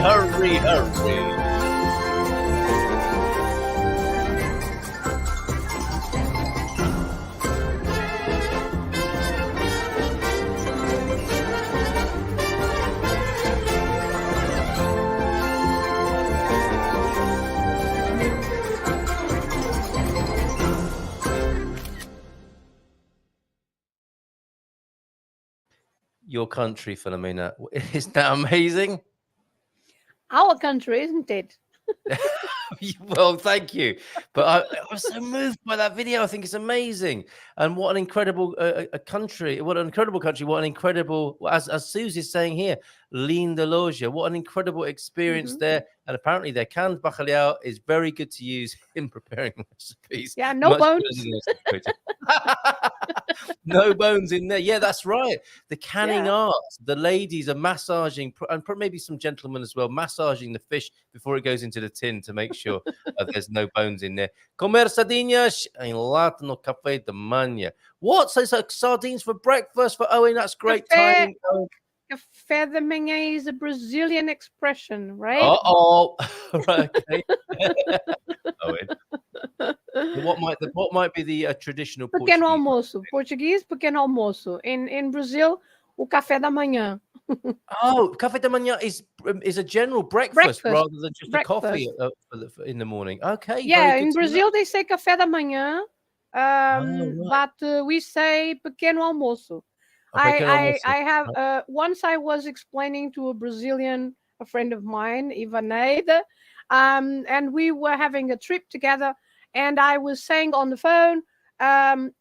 Hurry, hurry. Your country, Filomena, isn't that amazing? Our country, isn't it? Well, thank you. But I was so moved by that video. I think it's amazing. And what an incredible a country. What an incredible country. What an incredible, as Susie's saying here, linda loja. What an incredible experience there. And apparently their canned bacalhau is very good to use in preparing recipes. Yeah, no Much better bones. than this situation. No bones in there. Yeah, that's right. The canning art. The ladies are massaging, and maybe some gentlemen as well, massaging the fish before it goes into the tin to make sure there's no bones in there. Comer sardinhas em lata no café da manhã. What? So sardines for breakfast for Owen? That's great timing. Café da manhã is a Brazilian expression, right? Uh-oh. Right, okay. Owen. What might be the traditional Pequeno Portuguese? almoço. Portuguese, pequeno almoço. In Brazil, o café da manhã. Oh, café da manhã is a general breakfast rather than just a coffee in the morning. Okay. Yeah, in Brazil they say café da manhã, right. but we say pequeno almoço. Pequeno I have once I was explaining to a friend of mine, Ivaneide, and we were having a trip together, and I was saying on the phone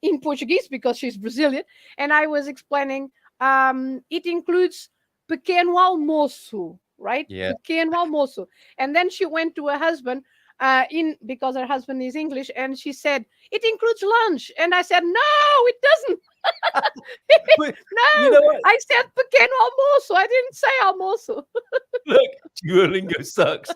in Portuguese because she's Brazilian, and I was explaining it includes pequeno almoço, right? Yeah. Pequeno almoço. And then she went to her husband because her husband is English, and she said it includes lunch, and I said no, it doesn't. No, I said pequeno almoço. I didn't say almoço. Look, Duolingo sucks.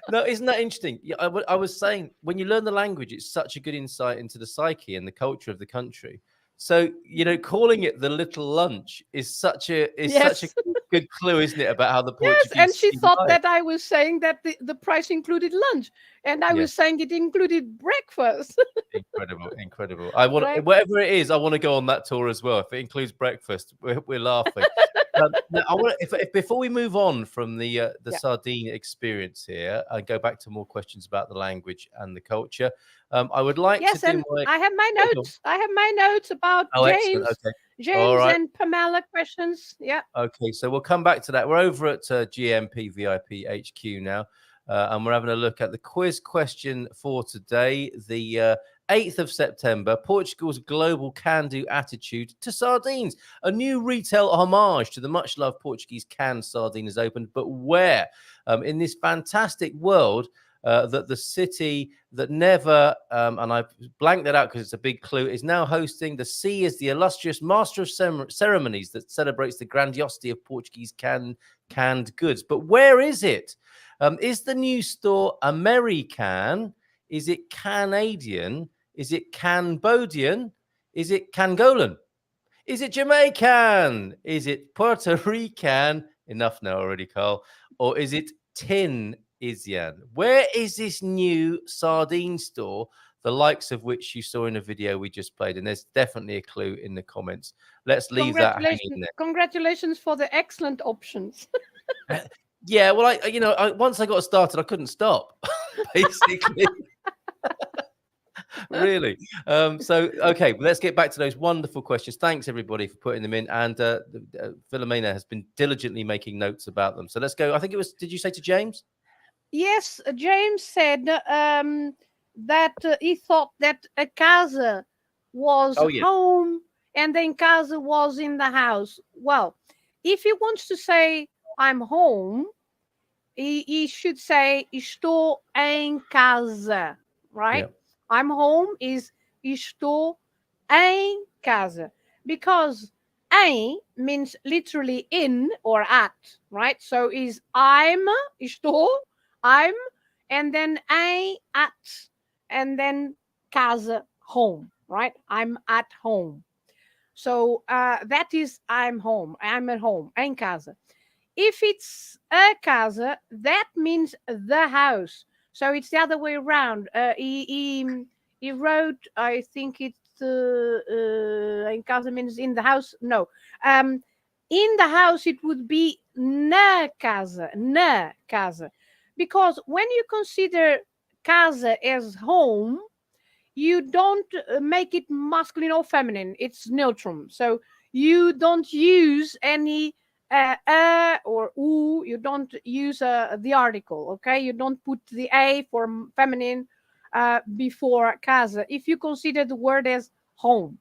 No, isn't that interesting? Yeah, I was saying when you learn the language, it's such a good insight into the psyche and the culture of the country. So, calling it the little lunch is such a good clue, isn't it, about how the Portuguese. Yes, and she thought that I was saying that the price included lunch, and I was saying it included breakfast. Incredible. I want whatever it is. I want to go on that tour as well. If it includes breakfast, we're laughing. Now, I want if before we move on from the sardine experience here and go back to more questions about the language and the culture. I would like to do I have my notes. I have my notes about James. Okay. James and Pamela questions. Yeah. Okay, so we'll come back to that. We're over at GMP VIP HQ now, and we're having a look at the quiz question for today, the 8th of September, Portugal's global can-do attitude to sardines. A new retail homage to the much-loved Portuguese canned sardine has opened, but where? In this fantastic world that the city that never, and I blanked that out because it's a big clue, is now hosting. The sea is the illustrious master of ceremonies that celebrates the grandiosity of Portuguese canned goods. But where is it? Is the new store American? Is it Canadian? Is it Cambodian? Is it Cangolan? Is it Jamaican? Is it Puerto Rican? Enough now already, Carl. Or is it Tunisian? Where is this new sardine store, the likes of which you saw in a video we just played? And there's definitely a clue in the comments. Let's leave that hanging there. Congratulations for the excellent options. Yeah, well, I once I got started, I couldn't stop, basically. Really. So, okay, let's get back to those wonderful questions. Thanks, everybody, for putting them in. And Filomena has been diligently making notes about them. So let's go. I think it was, did you say to James? Yes, James said that he thought that a casa was home and then casa was in the house. Well, if he wants to say I'm home, he should say estou em casa, right? Yeah. I'm home is estou em casa, because em means literally in or at, right? So is I'm, estou, I'm, and then em, at, and then casa, home, right? I'm at home. So that is I'm home. I'm at home, em casa. If it's a casa, that means the house. So it's the other way around. He wrote, I think it's in casa means in the house. No, in the house it would be na casa, because when you consider casa as home, you don't make it masculine or feminine. It's neutral. So you don't use any or u, you don't use the article, okay? You don't put the a for feminine before casa. If you consider the word as home.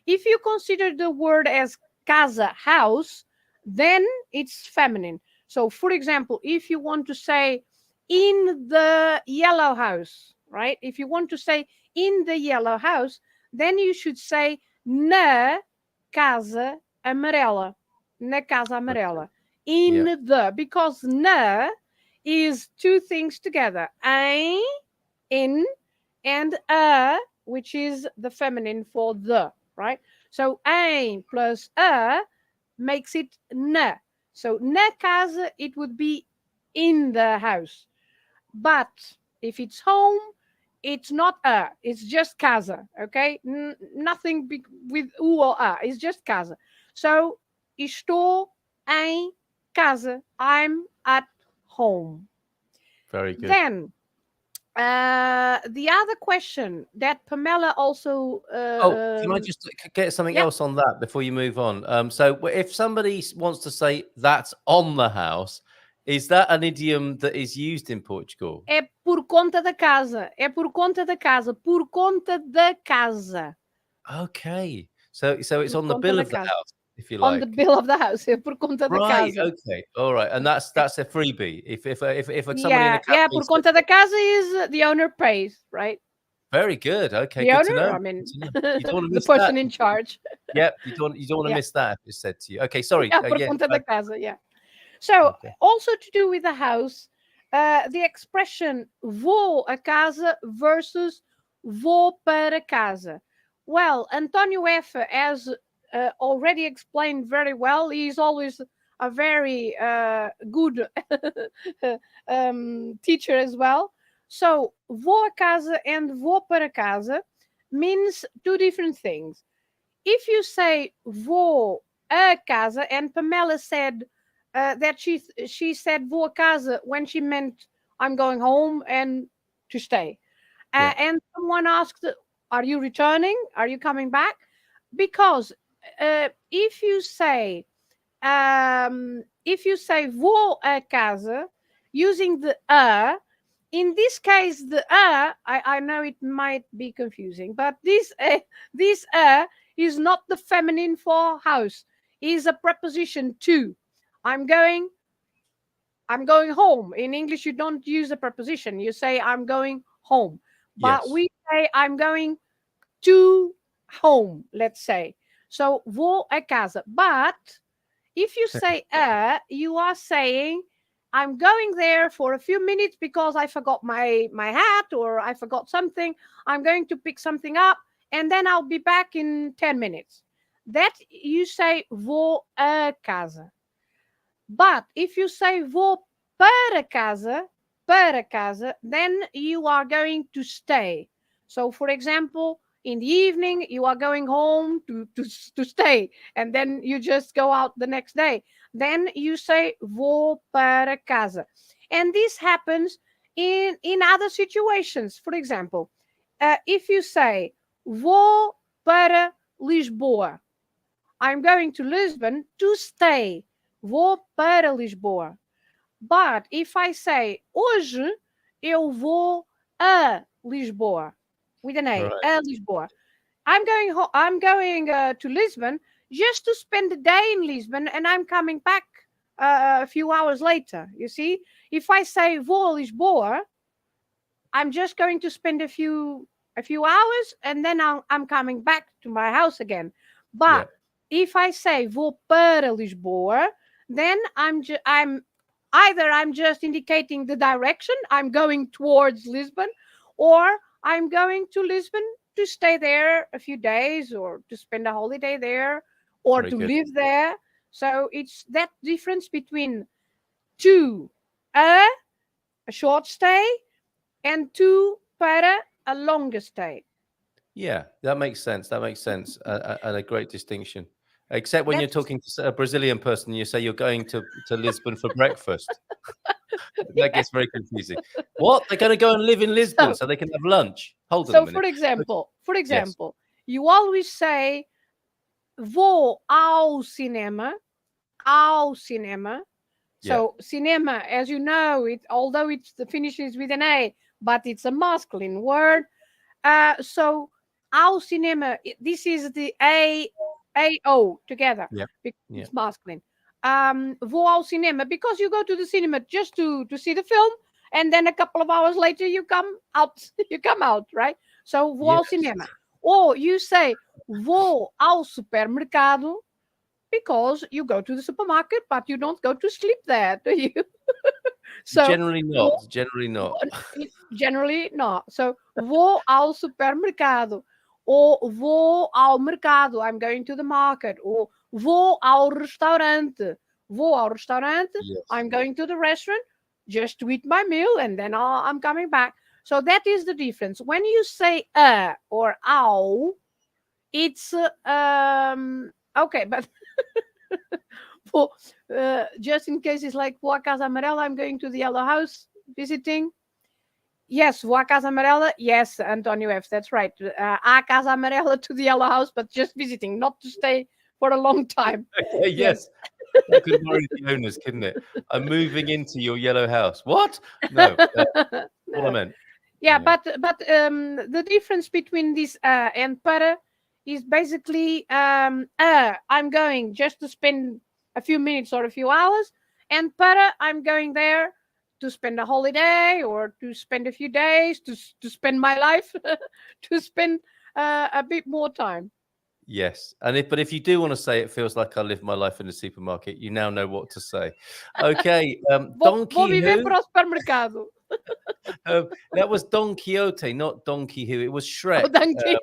If you consider the word as casa, house, then it's feminine. So, for example, if you want to say in the yellow house, right? If you want to say in the yellow house, then you should say na casa amarela. Na casa amarela. In the, because na is two things together. Em, in, and a, which is the feminine for the, right? So em plus a makes it na. So na casa, it would be in the house. But if it's home, it's not a, it's just casa, okay? Nothing with u or a, it's just casa. So, estou em casa. I'm at home. Very good. Then, the other question that Pamela also... can I just get something else on that before you move on? So if somebody wants to say that's on the house, is that an idiom that is used in Portugal? É por conta da casa. É por conta da casa. Por conta da casa. Okay. So it's on the conta bill da of the casa. house, if you like. On the bill of the house. É por conta da Right. casa. Okay. All right. And that's a freebie. If somebody in the Yeah, company por conta da casa is the owner pays, right? very good. Okay. The Good owner, to know. I mean, You don't want to the miss person that. in charge. Yep. You don't want to miss that if it's said to you. Okay. Sorry. Yeah, por conta da casa, yeah. So, also to do with the house, the expression vou a casa versus vou para casa. Well, Antonio F. has already explained very well. He's always a very good teacher as well. So, vou a casa and vou para casa means two different things. If you say vou a casa, and Pamela said that she said vou a casa when she meant I'm going home and to stay. And someone asked, are you returning? Are you coming back? Because if you say vou a casa using the in this case the I know it might be confusing, but this is not the feminine for house. Is a preposition to. I'm going home. In English, you don't use a preposition. You say I'm going home. But we say I'm going to home, let's say. So, vou a casa. But if you say you are saying I'm going there for a few minutes because I forgot my hat or I forgot something. I'm going to pick something up and then I'll be back in 10 minutes. That you say vou a casa. But if you say vou para casa, then you are going to stay. So, for example, in the evening, you are going home to stay, and then you just go out the next day. Then you say vou para casa. And this happens in other situations. For example, if you say vou para Lisboa, I'm going to Lisbon to stay. Vou para Lisboa. But if I say hoje eu vou a Lisboa with an A, a Lisboa. I'm going to Lisbon just to spend the day in Lisbon, and I'm coming back a few hours later. You see, if I say vou a Lisboa, I'm just going to spend a few hours, and then I'm coming back to my house again. But if I say vou para Lisboa, then I'm just indicating the direction. I'm going towards Lisbon, or I'm going to Lisbon to stay there a few days, or to spend a holiday there, or to live there. So it's that difference between to a short stay and to para a longer stay. Yeah, that makes sense. And a great distinction. Except when you're talking to a Brazilian person, you say you're going to Lisbon for breakfast. That gets very confusing. What? They're going to go and live in Lisbon so they can have lunch? Hold on a minute. For example, you always say vou ao cinema ao cinema. So cinema, as you know, although the finishes with an A, but it's a masculine word. So ao cinema, this is the AO together. It's masculine. Vou ao cinema, because you go to the cinema just to see the film, and then a couple of hours later you come out. Right? So vou ao cinema. Or you say vou ao supermercado, because you go to the supermarket, but you don't go to sleep there, do you? So generally not. Generally not. So vou ao supermercado, or vou ao mercado. I'm going to the market. Or vou ao restaurante. Vou ao restaurante. I'm going to the restaurant just to eat my meal, and then I'm coming back. So that is the difference. When you say or ao, it's okay, but just in case, it's like vou à Casa Amarela, I'm going to the Yellow House visiting. Yes, vou à Casa Amarela. Yes, Antonio F, that's right. À Casa Amarela, to the Yellow House, but just visiting, not to stay for a long time. Yes. That could worry the owners, couldn't it? I'm moving into your yellow house. What? No, that's what I meant. Yeah, but the difference between this and para is basically I'm going just to spend a few minutes or a few hours, and para, I'm going there to spend a holiday or to spend a few days, to spend my life, to spend a bit more time. Yes, but if you do want to say it feels like I live my life in the supermarket, you now know what to say. Okay, Vou viver para o supermercado. That was Don Quixote, not Donkey Who. It was Shrek. Oh, thank you.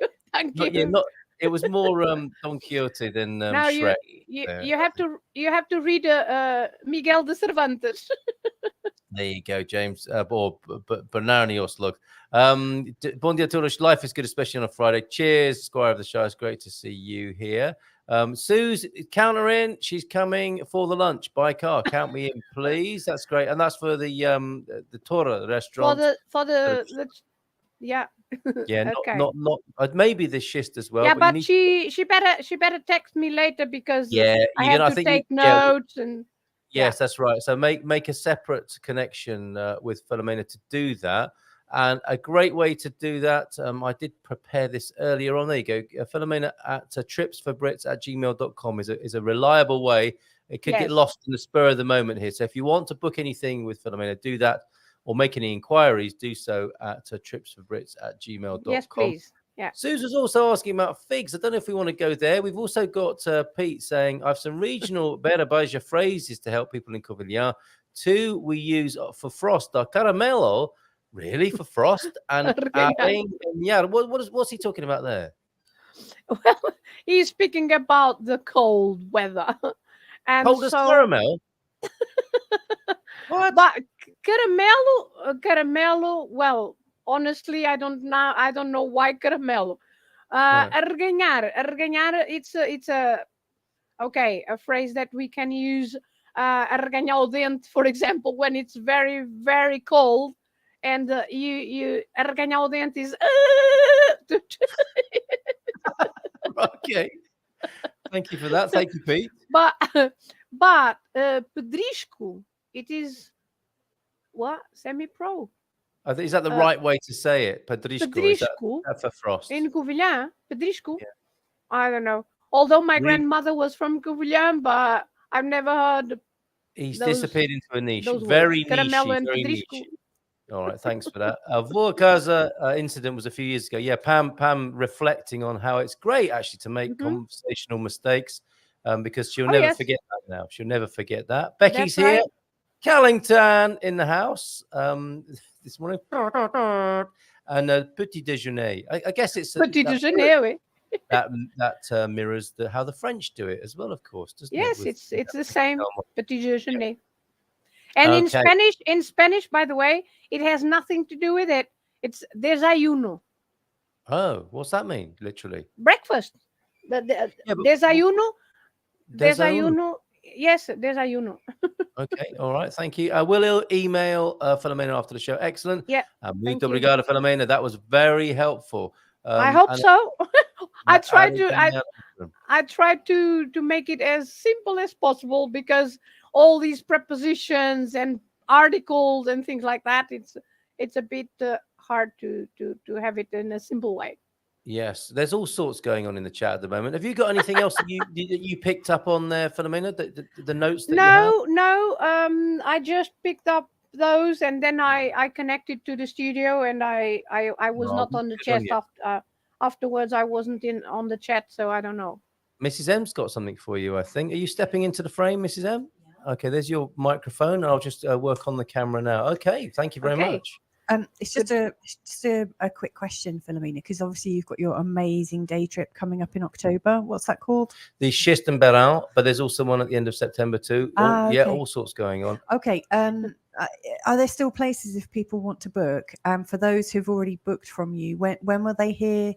It was more Don Quixote than now Shrek. You have to read Miguel de Cervantes. There you go, James. Or Bernarnios, look. Bon dia todos. Life is good, especially on a Friday. Cheers, Squire of the Shire. It's great to see you here. Sue's count her in. She's coming for the lunch by car. Count me in, please. That's great. And that's for the Torre restaurant. Yeah. Yeah, okay. not maybe the Schist as well. Yeah, but she better text me later, because I have to take notes and. Yes, that's right. So make a separate connection with Filomena to do that. And a great way to do that, I did prepare this earlier on. There you go. Filomena at tripsforbrits@gmail.com is a reliable way. It could get lost in the spur of the moment here. So if you want to book anything with Filomena, do that. Or make any inquiries, do so at tripsforbrits@gmail.com. Yes, please. Yeah. Suze was also asking about figs. I don't know if we want to go there. We've also got Pete saying, I have some regional Beira phrases to help people in Covilhã. 2 we use for frost. Caramello, really, for frost? And what's he talking about there? Well, he's speaking about the cold weather. And cold as caramel? What? But caramelo, well, honestly, I don't know why caramelo. Arreganhar, it's a phrase that we can use. Arreganhar o dente, for example, when it's very, very cold, and you arreganhar o dente is. Okay. Thank you for that. Thank you, Pete. But pedrisco, it is what? Semi-pro. I think, is that the right way to say it? Pedrisco. Pedrisco. Is that for frost? In Covilhã, pedrisco. Yeah. I don't know. Although my grandmother was from Covilhã, but I've never heard. He's disappeared into a niche. Very niche. All right, thanks for that. Vua Casa incident was a few years ago. Yeah, Pam reflecting on how it's great actually to make conversational mistakes, because she'll never forget that now. She'll never forget that. Becky's here. Right. Callington in the house this morning. And petit déjeuner. I guess it's petit déjeuner. That mirrors how the French do it as well, of course, doesn't it? Yes, it's the same. Petit déjeuner. And in Spanish, by the way, it has nothing to do with it. It's desayuno. Oh, what's that mean, literally? Breakfast. Desayuno. Desayuno. Yes, desayuno. Okay, all right, thank you. Will email Filomena after the show. Excellent. Yeah. Muito obrigado, Filomena. That was very helpful. I hope so. I try to make it as simple as possible, because all these prepositions and articles and things like that, it's a bit hard to have it in a simple way. Yes, there's all sorts going on in the chat at the moment. Have you got anything else that you picked up on there, Filomena? The notes that you have? No. I just picked up those, and then I connected to the studio, and I was Oh, not on the good on chat you. afterwards. I wasn't on the chat, so I don't know. Mrs. M's got something for you, I think. Are you stepping into the frame, Mrs. M? Okay, there's your microphone. I'll just work on the camera now. Okay, thank you very much. It's just a quick question, Filomena, because obviously you've got your amazing day trip coming up in October. What's that called? The Schist and Beirão, but there's also one at the end of September too. Okay. Yeah, all sorts going on. Okay. Are there still places if people want to book? For those who've already booked from you, when will they hear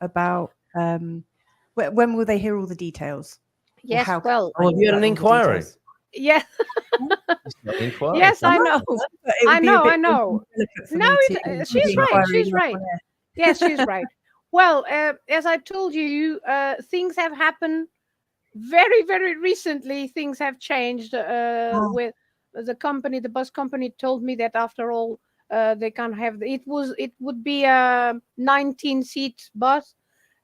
about? When will they hear all the details? Yes. Have you had an inquiry? Yeah. Inquiry. Yes, I know. I know. No, she's right. Yes, she's right. Well, as I told you, things have happened very, very recently. Things have changed with the company. The bus company told me that after all, they can't have it would be a 19-seat bus,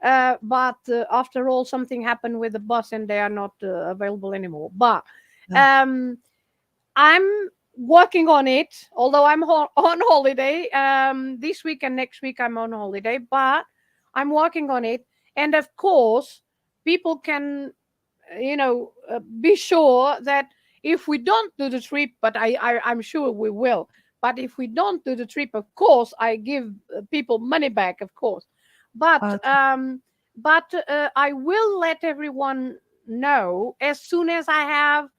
but after all, something happened with the bus, and they are not available anymore. But I'm working on it, although I'm on holiday. This week and next week I'm on holiday, but I'm working on it. And of course, people can, be sure that if we don't do the trip, but I'm sure we will. But if we don't do the trip, of course, I give people money back, of course. But I will let everyone know as soon as I have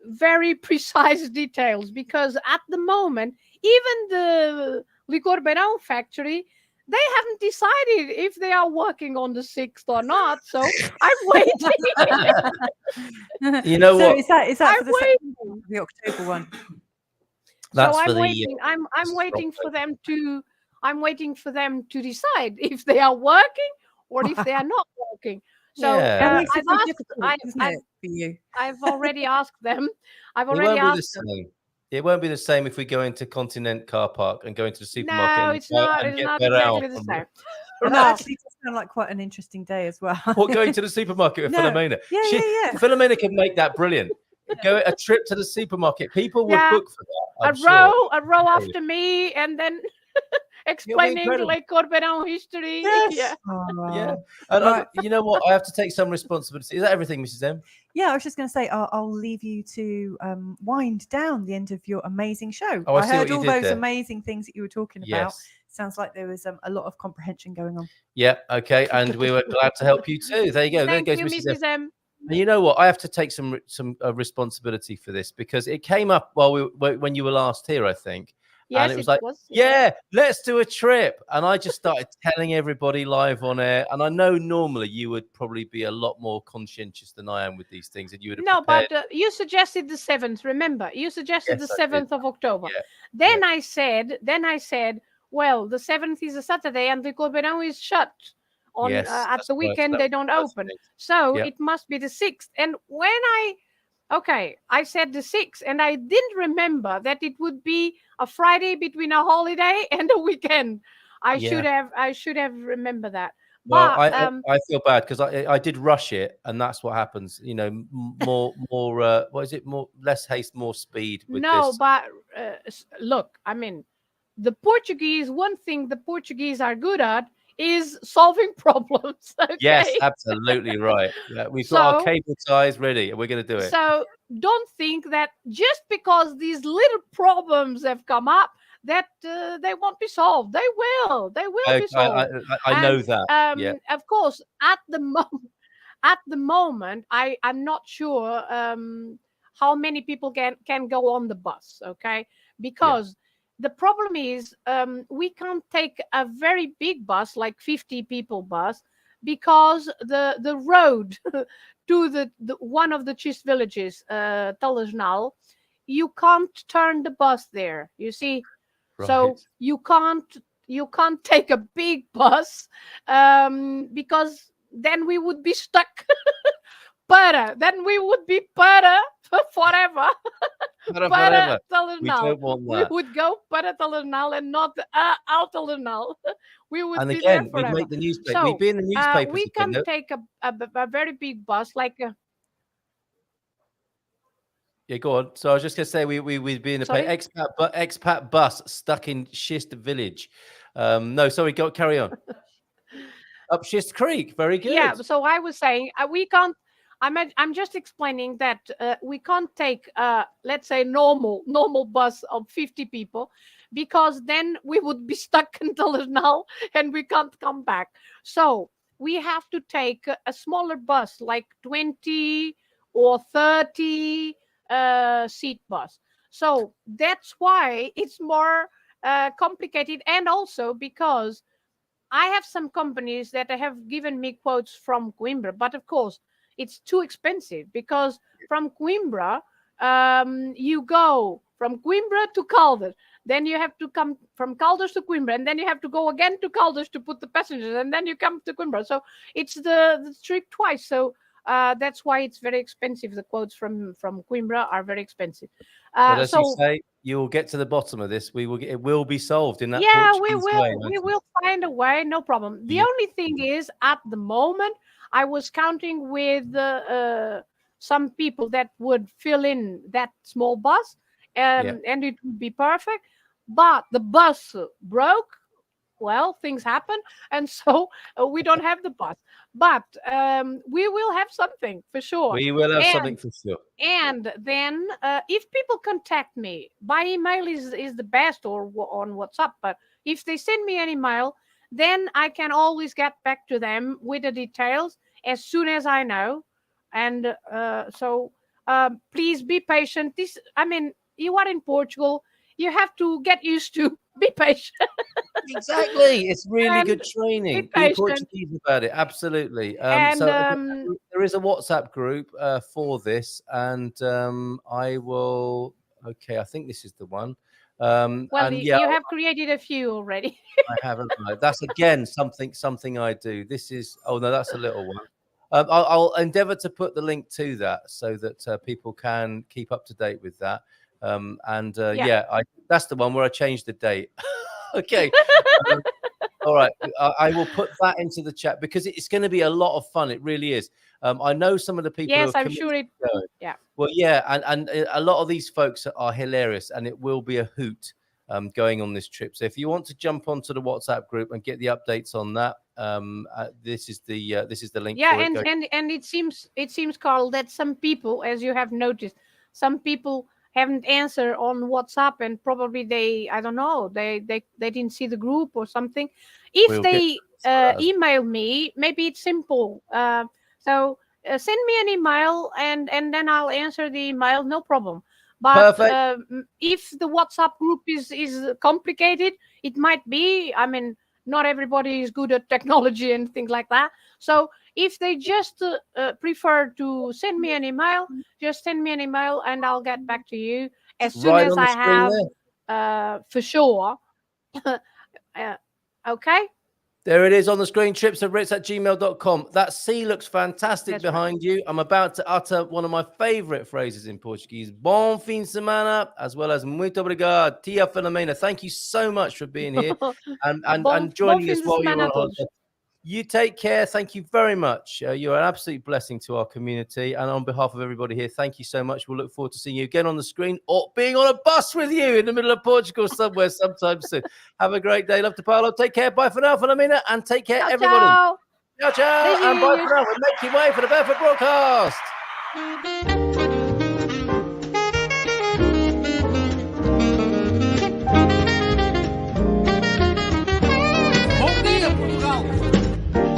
very precise details, because at the moment, even the Licor Beirão factory, they haven't decided if they are working on the 6th or not. So I'm waiting. You know what? Is that for the October one? That's so I'm for waiting. I'm waiting for them to. I'm waiting for them to decide if they are working or if they are not working. So Yeah. I've already asked them. It won't be the same if we go into Continent car park and go into the supermarket. No, it's not exactly the same. No, actually, it does sound like quite an interesting day as well. Or going to the supermarket with Filomena. Yeah. Filomena can make that brilliant. Go a trip to the supermarket. People would book for that. A row after me, and then explaining Licor Beirão history. Yes. Yeah. Yeah. And you know what? I have to take some responsibility. Is that everything, Mrs. M? Yeah, I was just going to say, I'll leave you to wind down the end of your amazing show. Oh, I heard all those amazing things that you were talking about. Yes. Sounds like there was a lot of comprehension going on. Yeah. Okay. And we were glad to help you too. There you go. Thank there goes you, Mrs. M. And you know what? I have to take some responsibility for this, because it came up when you were last here, I think. Yes, and it was like, let's do a trip. And I just started telling everybody live on air. And I know normally you would probably be a lot more conscientious than I am with these things. And you would have but you suggested the 7th. Remember, you suggested the 7th of October. Yeah. Then I said, well, the 7th is a Saturday, and Licor Beirão is shut on at the weekend. They don't open, so it must be the 6th. And when I said the 6th, and I didn't remember that it would be a Friday between a holiday and a weekend. I should have remembered that. Well, I feel bad because I did rush it, and that's what happens. More what is it? Less haste, more speed. With this. But look, I mean, the Portuguese. One thing the Portuguese are good at is solving problems. Okay? Yes, absolutely right. Yeah, we've got our cable ties ready, and we're going to do it. So don't think that just because these little problems have come up that they won't be solved. They will. They will be solved. I know that. Of course, at the moment, I'm not sure how many people can go on the bus. Okay, because. The problem is we can't take a very big bus, like 50 people bus, because the road to the one of the Schist villages, Caldas, you can't turn the bus there. You see, right. So you can't take a big bus because then we would be stuck. Then we would be forever. Forever. Para We Telenal. don't want We that. would go para Telenal and not al Telenal. We would And be again, there we'd forever. make the newspaper. So, We'd be in the newspapers. we again, can take a very big bus, like yeah, go on. So I was just going to say we'd be in a Sorry? expat bus stuck in Schist village. No, sorry, carry on. Up Schist Creek, very good. Yeah, so I was saying we can't. I'm just explaining that we can't take, let's say, normal bus of 50 people, because then we would be stuck until now and we can't come back. So we have to take a smaller bus, like 20 or 30 seat bus. So that's why it's more complicated, and also because I have some companies that have given me quotes from Coimbra, but of course it's too expensive, because from Coimbra, you go from Coimbra to Caldas, then you have to come from Caldas to Coimbra, and then you have to go again to Caldas to put the passengers, and then you come to Coimbra. So it's the trip twice. So that's why it's very expensive. The quotes from Coimbra are very expensive. But as you say, you will get to the bottom of this. It will be solved in that. Yeah, Portuguese way, we will find a way. No problem. The only thing is, at the moment, I was counting with some people that would fill in that small bus, and it would be perfect. But the bus broke. Well, things happen, and so we don't have the bus. But we will have something for sure. We will have something for sure. And then if people contact me by email is the best, or on WhatsApp. But if they send me an email, then I can always get back to them with the details as soon as I know. And so please be patient. You are in Portugal. You have to get used to be patient. Exactly. It's really good training. Be patient. Portuguese about it. Absolutely. And, so there is a WhatsApp group for this, and I will. Okay, I think this is the one. You have created a few already. I haven't. No. That's again something I do. This is. Oh no, that's a little one. I'll endeavour to put the link to that so that people can keep up to date with that. That's the one where I changed the date. Okay. All right. I will put that into the chat because it's going to be a lot of fun. It really is. I know some of the people. Yes, I'm sure it. Yeah. Well, yeah, and a lot of these folks are hilarious, and it will be a hoot going on this trip. So if you want to jump onto the WhatsApp group and get the updates on that, this is the link. Yeah, for and it seems, Carl, that some people, as you have noticed, some people haven't answered on WhatsApp, and probably they didn't see the group or something. If they email me, maybe it's simple. So send me an email, and then I'll answer the email, no problem. But if the WhatsApp group is complicated, it might be. I mean, not everybody is good at technology and things like that. So if they just prefer to send me an email, just send me an email and I'll get back to you as soon as I have, for sure. Okay. There it is on the screen, tripsofritz@gmail.com. That C looks fantastic behind you. I'm about to utter one of my favorite phrases in Portuguese. Bom fim de semana, as well as muito obrigado. Tia Filomena, thank you so much for being here and joining us while you're on holiday. You take care. Thank you very much. You're an absolute blessing to our community. And on behalf of everybody here, thank you so much. We'll look forward to seeing you again on the screen or being on a bus with you in the middle of Portugal somewhere sometime soon. Have a great day. Love to Paolo. Take care. Bye for now, Filomena. And take care, everybody. Ciao. Ciao, ciao. And bye for now. We're making way for the Barefoot broadcast.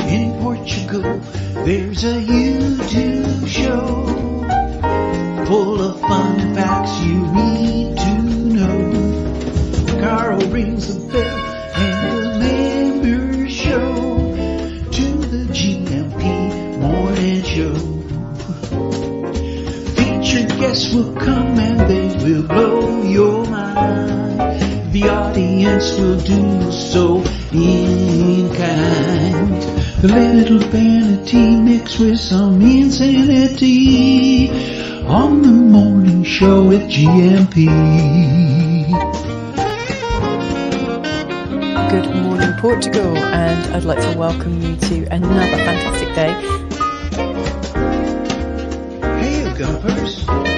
In Portugal, there's a YouTube show full of fun facts you need to know. Carl rings the bell and the members show to the GMP morning show. Featured guests will come and they will blow your mind. the audience will do so in kind. A little vanity mixed with some insanity on the morning show with GMP. Good morning, Portugal, and I'd like to welcome you to another fantastic day. Hey, Gumpers.